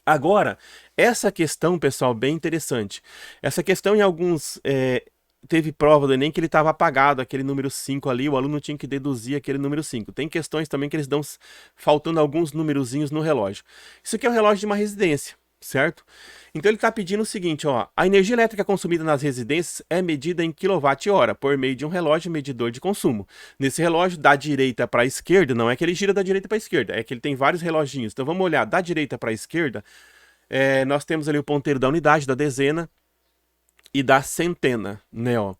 Agora, essa questão, pessoal, bem interessante. Essa questão em alguns... teve prova do Enem que ele estava apagado, aquele número 5 ali, o aluno tinha que deduzir aquele número 5. Tem questões também que eles dão faltando alguns numerozinhos no relógio. Isso aqui é o relógio de uma residência, certo? Então ele está pedindo o seguinte, ó, a energia elétrica consumida nas residências é medida em kWh por meio de um relógio medidor de consumo. Nesse relógio, da direita para a esquerda, não é que ele gira da direita para a esquerda, é que ele tem vários reloginhos. Então vamos olhar da direita para a esquerda, nós temos ali o ponteiro da unidade, da dezena e da centena, né, ó.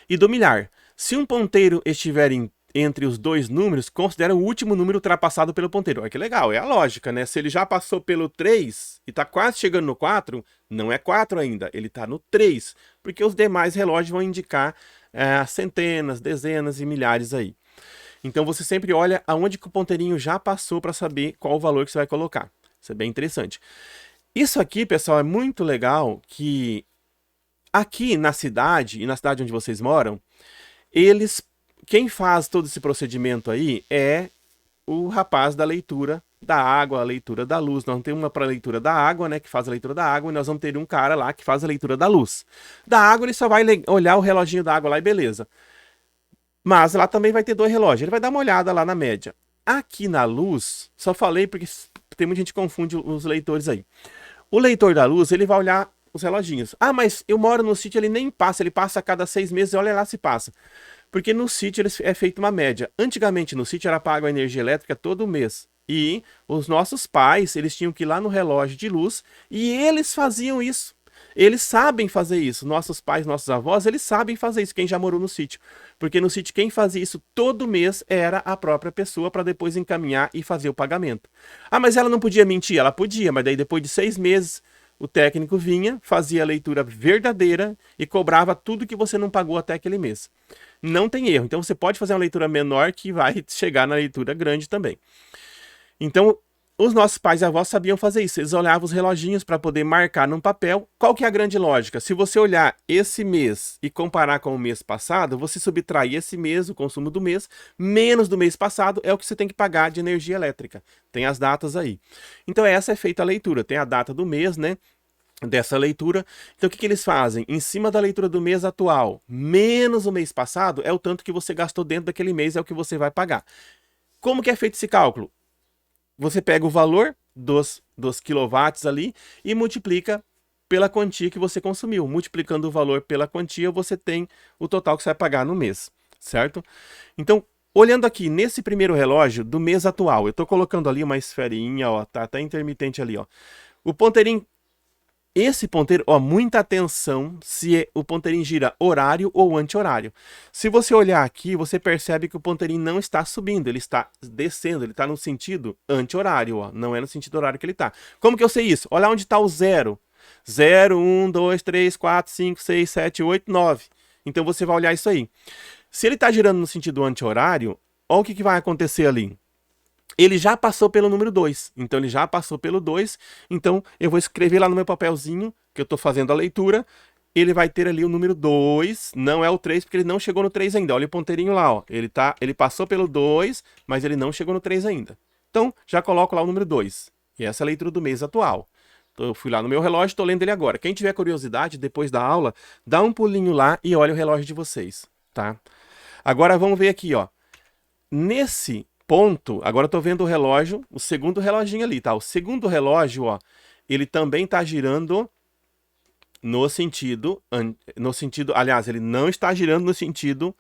E do milhar. Se um ponteiro estiver entre os dois números, considera o último número ultrapassado pelo ponteiro. Olha que legal, é a lógica, né? Se ele já passou pelo 3 e está quase chegando no 4, não é 4 ainda, ele está no 3, porque os demais relógios vão indicar centenas, dezenas e milhares aí. Então você sempre olha aonde que o ponteirinho já passou para saber qual o valor que você vai colocar. Isso é bem interessante. Isso aqui, pessoal, é muito legal que aqui na cidade, e na cidade onde vocês moram, quem faz todo esse procedimento aí é o rapaz da leitura da água, a leitura da luz. Nós temos uma para a leitura da água, né, que faz a leitura da água, e nós vamos ter um cara lá que faz a leitura da luz. Da água ele só vai olhar o reloginho da água lá e beleza. Mas lá também vai ter dois relógios, ele vai dar uma olhada lá na média. Aqui na luz, só falei porque tem muita gente que confunde os leitores aí. O leitor da luz, ele vai olhar os reloginhos. Ah, mas eu moro no sítio, ele nem passa, ele passa a cada 6 meses, olha lá se passa. Porque no sítio é feita uma média. Antigamente no sítio era pago a energia elétrica todo mês. E os nossos pais, eles tinham que ir lá no relógio de luz e eles faziam isso. Eles sabem fazer isso. Nossos pais, nossos avós, eles sabem fazer isso, quem já morou no sítio. Porque no sítio quem fazia isso todo mês era a própria pessoa para depois encaminhar e fazer o pagamento. Ah, mas ela não podia mentir? Ela podia, mas daí depois de 6 meses o técnico vinha, fazia a leitura verdadeira e cobrava tudo que você não pagou até aquele mês. Não tem erro. Então você pode fazer uma leitura menor que vai chegar na leitura grande também. Então, os nossos pais e avós sabiam fazer isso. Eles olhavam os reloginhos para poder marcar num papel. Qual que é a grande lógica? Se você olhar esse mês e comparar com o mês passado, você subtrai esse mês, o consumo do mês, menos do mês passado, é o que você tem que pagar de energia elétrica. Tem as datas aí. Então, essa é feita a leitura. Tem a data do mês, né? Dessa leitura. Então o que eles fazem? Em cima da leitura do mês atual, menos o mês passado, é o tanto que você gastou dentro daquele mês, é o que você vai pagar. Como que é feito esse cálculo? Você pega o valor dos quilowatts ali e multiplica pela quantia que você consumiu. Multiplicando o valor pela quantia, você tem o total que você vai pagar no mês, certo? Então, olhando aqui nesse primeiro relógio do mês atual, eu estou colocando ali uma esferinha, ó, tá até intermitente ali, ó. O ponteirinho, esse ponteiro, ó, muita atenção se o ponteirinho gira horário ou anti-horário. Se você olhar aqui, você percebe que o ponteirinho não está subindo, ele está descendo, ele está no sentido anti-horário, ó, não é no sentido horário que ele está. Como que eu sei isso? Olha onde está o 0. 0, 1, 2, 3, 4, 5, 6, 7, 8, 9. Então você vai olhar isso aí. Se ele está girando no sentido anti-horário, olha o que vai acontecer ali. Ele já passou pelo número 2, então ele já passou pelo 2, então eu vou escrever lá no meu papelzinho, que eu estou fazendo a leitura, ele vai ter ali o número 2, não é o 3, porque ele não chegou no 3 ainda, olha o ponteirinho lá, ó. Ele passou pelo 2, mas ele não chegou no 3 ainda. Então, já coloco lá o número 2, e essa é a leitura do mês atual. Então, eu fui lá no meu relógio, estou lendo ele agora. Quem tiver curiosidade, depois da aula, dá um pulinho lá e olha o relógio de vocês, tá? Agora vamos ver aqui, ó. Nesse ponto, agora eu tô vendo o relógio, o segundo reloginho ali, tá? O segundo relógio, ó, ele também tá girando no sentido, aliás, ele não está girando no sentido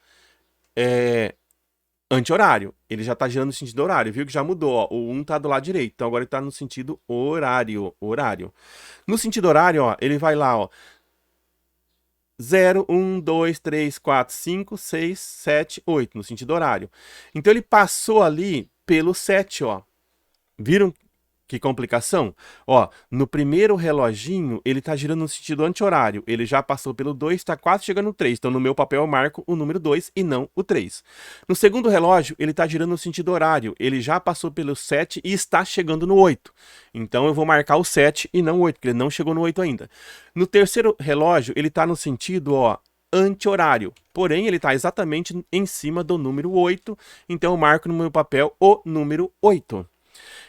anti-horário. Ele já tá girando no sentido horário, viu que já mudou, ó. O 1 tá do lado direito, então agora ele tá no sentido horário. No sentido horário, ó, ele vai lá, ó, 0, 1, 2, 3, 4, 5, 6, 7, 8, no sentido horário. Então ele passou ali pelo 7, ó. Viram que complicação? Ó, no primeiro reloginho, ele tá girando no sentido anti-horário. Ele já passou pelo 2, tá quase chegando no 3. Então, no meu papel, eu marco o número 2 e não o 3. No segundo relógio, ele tá girando no sentido horário. Ele já passou pelo 7 e está chegando no 8. Então, eu vou marcar o 7 e não o 8, porque ele não chegou no 8 ainda. No terceiro relógio, ele tá no sentido, ó, anti-horário. Porém, ele está exatamente em cima do número 8. Então, eu marco no meu papel o número 8.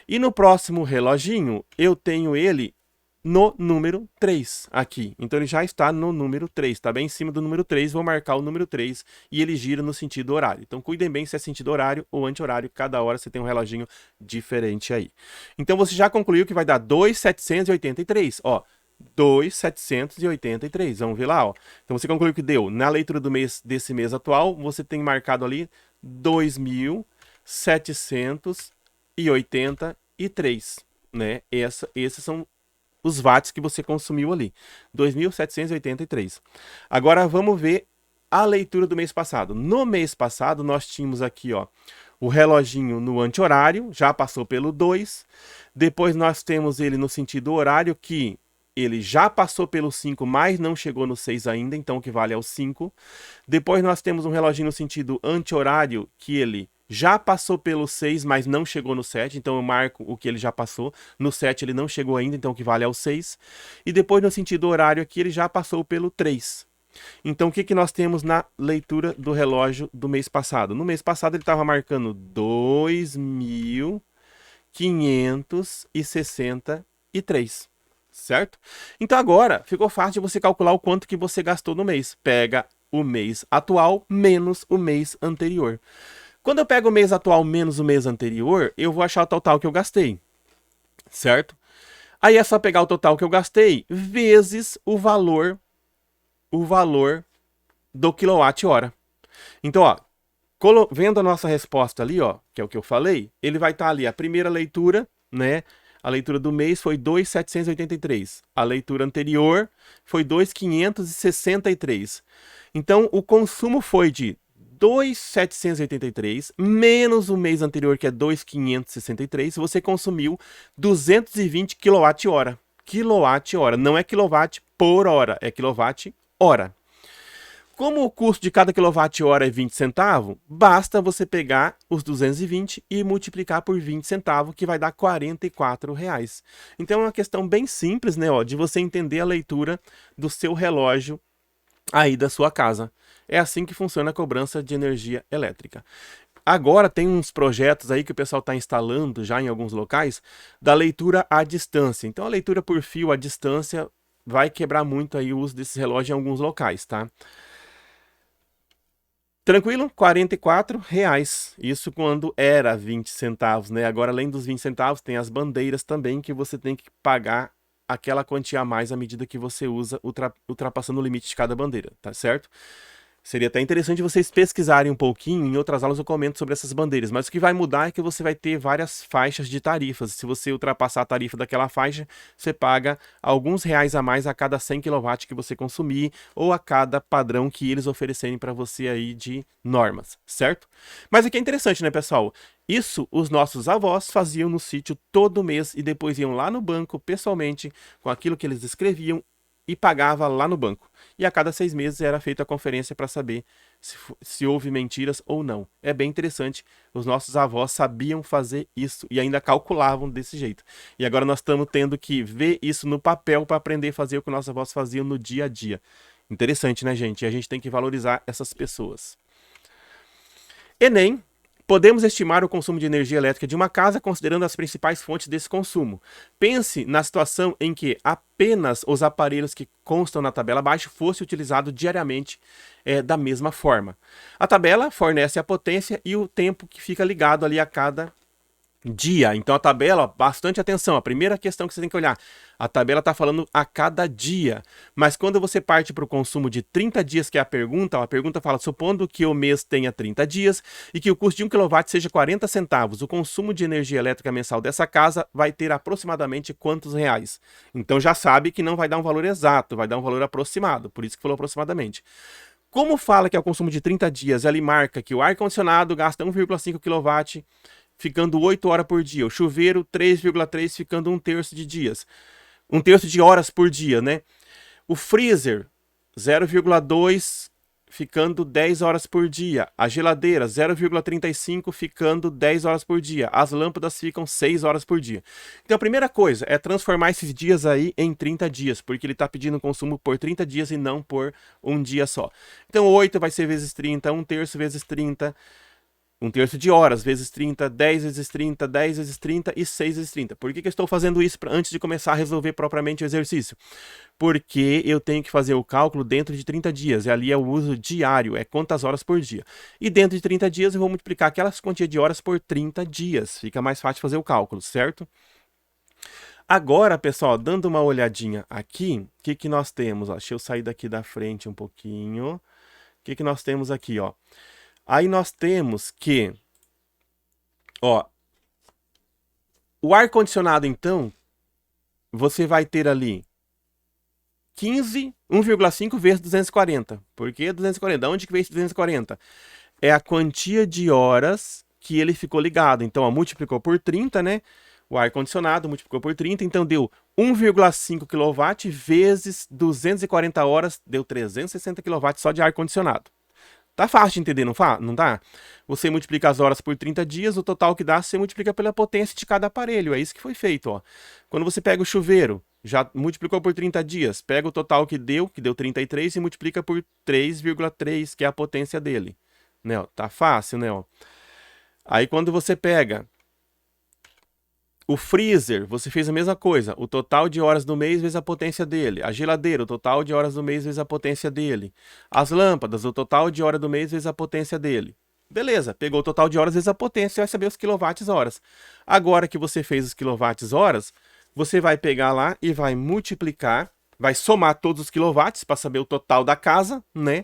E no próximo reloginho, eu tenho ele no número 3 aqui. Então ele já está no número 3, está bem em cima do número 3, vou marcar o número 3 e ele gira no sentido horário. Então cuidem bem se é sentido horário ou anti-horário, cada hora você tem um reloginho diferente aí. Então você já concluiu que vai dar 2.783, ó. 2.783, vamos ver lá, ó. Então você concluiu que deu, na leitura do mês desse mês atual, você tem marcado ali 2.783, né? Esses são os watts que você consumiu ali, 2.783. Agora vamos ver a leitura do mês passado. No mês passado nós tínhamos aqui, ó, o reloginho no anti-horário, já passou pelo 2. Depois nós temos ele no sentido horário, que ele já passou pelo 5, mas não chegou no 6 ainda, então o que vale é o 5. Depois nós temos um reloginho no sentido anti-horário, que ele já passou pelo 6, mas não chegou no 7, então eu marco o que ele já passou. No 7 ele não chegou ainda, então o que vale é o 6. E depois no sentido horário aqui, ele já passou pelo 3. Então o que nós temos na leitura do relógio do mês passado? No mês passado ele estava marcando 2.563, certo? Então agora ficou fácil de você calcular o quanto que você gastou no mês. Pega o mês atual menos o mês anterior. Quando eu pego o mês atual menos o mês anterior, eu vou achar o total que eu gastei, certo? Aí é só pegar o total que eu gastei vezes o valor do quilowatt-hora. Então, ó, vendo a nossa resposta ali, ó, que é o que eu falei, ele vai estar ali, a primeira leitura, né? A leitura do mês foi 2.783. A leitura anterior foi 2.563. Então, o consumo foi de 2.783 menos o mês anterior, que é 2.563, você consumiu 220 kWh. Quilowatt-hora, não é quilowatt por hora, é quilowatt-hora. Como o custo de cada quilowatt-hora é 20 centavos, basta você pegar os 220 e multiplicar por 20 centavos, que vai dar R$44. Então é uma questão bem simples, né, ó, de você entender a leitura do seu relógio aí da sua casa. É assim que funciona a cobrança de energia elétrica. Agora tem uns projetos aí que o pessoal está instalando já em alguns locais da leitura à distância. Então a leitura por fio à distância vai quebrar muito aí o uso desses relógios em alguns locais, tá? Tranquilo? R$44. Isso quando era 20 centavos, né? Agora, além dos 20 centavos, tem as bandeiras também que você tem que pagar aquela quantia a mais à medida que você usa, ultrapassando o limite de cada bandeira, tá certo? Seria até interessante vocês pesquisarem um pouquinho, em outras aulas eu comento sobre essas bandeiras, mas o que vai mudar é que você vai ter várias faixas de tarifas. Se você ultrapassar a tarifa daquela faixa, você paga alguns reais a mais a cada 100 kW que você consumir, ou a cada padrão que eles oferecerem para você aí de normas, certo? Mas aqui é interessante, né, pessoal? Isso os nossos avós faziam no sítio todo mês e depois iam lá no banco pessoalmente com aquilo que eles escreviam e pagava lá no banco. E a cada 6 meses era feita a conferência para saber se houve mentiras ou não. É bem interessante, os nossos avós sabiam fazer isso e ainda calculavam desse jeito. E agora nós estamos tendo que ver isso no papel para aprender a fazer o que nossos avós faziam no dia a dia. Interessante, né, gente? E a gente tem que valorizar essas pessoas. Enem, Podemos estimar o consumo de energia elétrica de uma casa considerando as principais fontes desse consumo. Pense na situação em que apenas os aparelhos que constam na tabela abaixo fossem utilizados diariamente da mesma forma. A tabela fornece a potência e o tempo que fica ligado ali a cada dia. Então a tabela, ó, bastante atenção, a primeira questão que você tem que olhar, a tabela está falando a cada dia, mas quando você parte para o consumo de 30 dias, que é a pergunta fala, supondo que o mês tenha 30 dias e que o custo de 1 kW seja 40 centavos, o consumo de energia elétrica mensal dessa casa vai ter aproximadamente quantos reais? Então já sabe que não vai dar um valor exato, vai dar um valor aproximado, por isso que falou aproximadamente. Como fala que é o consumo de 30 dias, ele marca que o ar-condicionado gasta 1,5 kW, ficando 8 horas por dia. O chuveiro, 3,3, ficando 1/3 de dias. 1/3 de horas por dia, né? O freezer, 0,2, ficando 10 horas por dia. A geladeira, 0,35, ficando 10 horas por dia. As lâmpadas ficam 6 horas por dia. Então a primeira coisa é transformar esses dias aí em 30 dias, porque ele está pedindo consumo por 30 dias e não por um dia só. Então 8 vai ser vezes 30, 1/3 vezes 30, 1/3 de horas vezes 30, 10 vezes 30, 10 vezes 30 e 6 vezes 30. Por que eu estou fazendo isso antes de começar a resolver propriamente o exercício? Porque eu tenho que fazer o cálculo dentro de 30 dias, e ali é o uso diário, é quantas horas por dia. E dentro de 30 dias eu vou multiplicar aquelas quantias de horas por 30 dias, fica mais fácil fazer o cálculo, certo? Agora, pessoal, dando uma olhadinha aqui, o que nós temos? Ó, deixa eu sair daqui da frente um pouquinho. O que nós temos aqui, ó? Aí nós temos que, ó, o ar-condicionado, então, você vai ter ali 1,5 vezes 240. Por que 240? De onde que veio esse 240? É a quantia de horas que ele ficou ligado. Então, ó, multiplicou por 30, né? O ar-condicionado multiplicou por 30, então deu 1,5 kW vezes 240 horas, deu 360 kW só de ar-condicionado. Tá fácil de entender, não tá? Você multiplica as horas por 30 dias, o total que dá, você multiplica pela potência de cada aparelho. É isso que foi feito, ó. Quando você pega o chuveiro, já multiplicou por 30 dias, pega o total que deu 33, e multiplica por 3,3, que é a potência dele. Né, ó, tá fácil, né, ó. Aí quando você pega o freezer, você fez a mesma coisa. O total de horas do mês vezes a potência dele. A geladeira, o total de horas do mês vezes a potência dele. As lâmpadas, o total de hora do mês vezes a potência dele. Beleza, pegou o total de horas vezes a potência, você vai saber os quilowatts-horas. Agora que você fez os quilowatts-horas, você vai pegar lá e vai multiplicar, vai somar todos os quilowatts para saber o total da casa, né?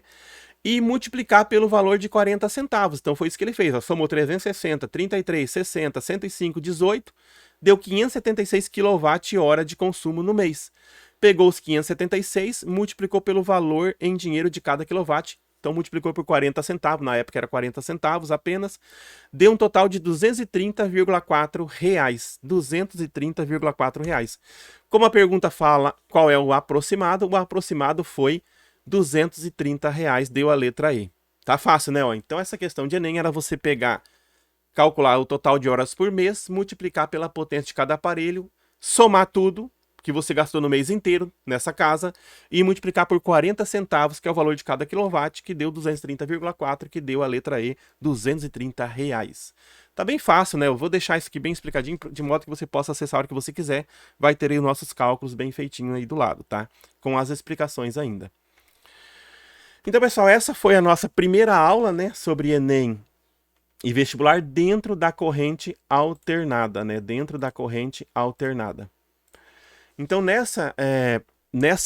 E multiplicar pelo valor de 40 centavos. Então foi isso que ele fez. Ó, somou 360, 33, 60, 105, 18, deu 576 kWh de consumo no mês. Pegou os 576, multiplicou pelo valor em dinheiro de cada quilowatt. Então multiplicou por 40 centavos, na época era 40 centavos apenas, deu um total de R$ 230,4. R$ 230,4. Como a pergunta fala qual é o aproximado foi R$ 230, deu a letra E. Tá fácil, né? Ó, então essa questão de Enem era você pegar, calcular o total de horas por mês, multiplicar pela potência de cada aparelho, somar tudo que você gastou no mês inteiro nessa casa e multiplicar por 40 centavos, que é o valor de cada quilowatt, que deu 230,4, que deu a letra E, R$ 230. Tá bem fácil, né? Eu vou deixar isso aqui bem explicadinho, de modo que você possa acessar a hora que você quiser. Vai ter aí os nossos cálculos bem feitinho aí do lado, tá? Com as explicações ainda. Então, pessoal, essa foi a nossa primeira aula, né, sobre Enem e vestibular dentro da corrente alternada, né? Dentro da corrente alternada. Então, nessa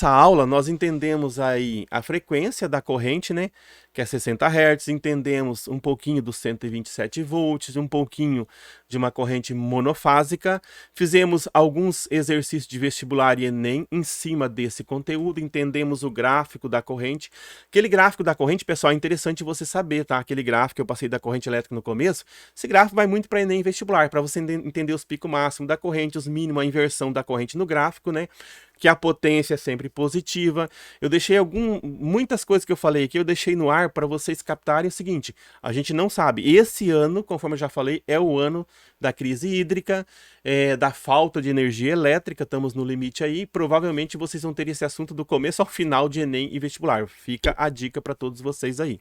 aula, nós entendemos aí a frequência da corrente, né? Que é 60 Hz, entendemos um pouquinho dos 127 volts, um pouquinho de uma corrente monofásica, fizemos alguns exercícios de vestibular e Enem em cima desse conteúdo, entendemos o gráfico da corrente. Aquele gráfico da corrente, pessoal, é interessante você saber, tá? Aquele gráfico que eu passei da corrente elétrica no começo, esse gráfico vai muito para Enem e vestibular, para você entender os picos máximos da corrente, os mínimos, a inversão da corrente no gráfico, né? que a potência é sempre positiva. Eu deixei muitas coisas que eu falei aqui, eu deixei no ar para vocês captarem o seguinte: a gente não sabe. Esse ano, conforme eu já falei, é o ano da crise hídrica, da falta de energia elétrica, estamos no limite aí. Provavelmente vocês vão ter esse assunto do começo ao final de Enem e vestibular. Fica a dica para todos vocês aí.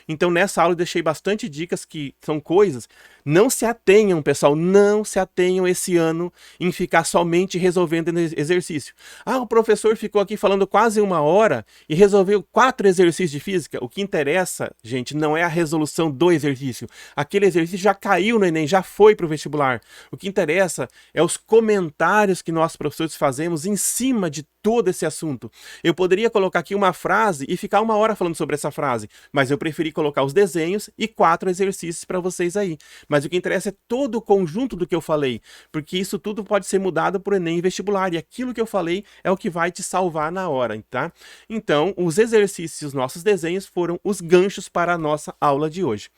Então, nessa aula eu deixei bastante dicas que são coisas. Não se atenham, pessoal, não se atenham esse ano em ficar somente resolvendo exercício. Ah, o professor ficou aqui falando quase 1 hora e resolveu 4 exercícios de física. O que interessa, gente, não é a resolução do exercício. Aquele exercício já caiu no Enem, já foi para o vestibular. O que interessa é os comentários que nós professores fazemos em cima de todo esse assunto. Eu poderia colocar aqui uma frase e ficar 1 hora falando sobre essa frase, mas eu preferi colocar os desenhos e 4 exercícios para vocês aí. Mas o que interessa é todo o conjunto do que eu falei, porque isso tudo pode ser mudado por Enem e vestibular, e aquilo que eu falei é o que vai te salvar na hora, tá? Então, os exercícios e os nossos desenhos foram os ganchos para a nossa aula de hoje.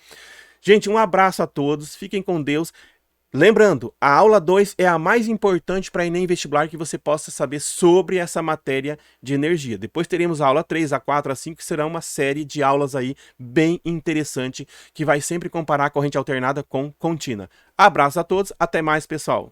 Gente, um abraço a todos, fiquem com Deus. Lembrando, a aula 2 é a mais importante para Enem vestibular que você possa saber sobre essa matéria de energia. Depois teremos a aula 3, a 4, a 5, que será uma série de aulas aí bem interessante, que vai sempre comparar a corrente alternada com contínua. Abraço a todos, até mais, pessoal!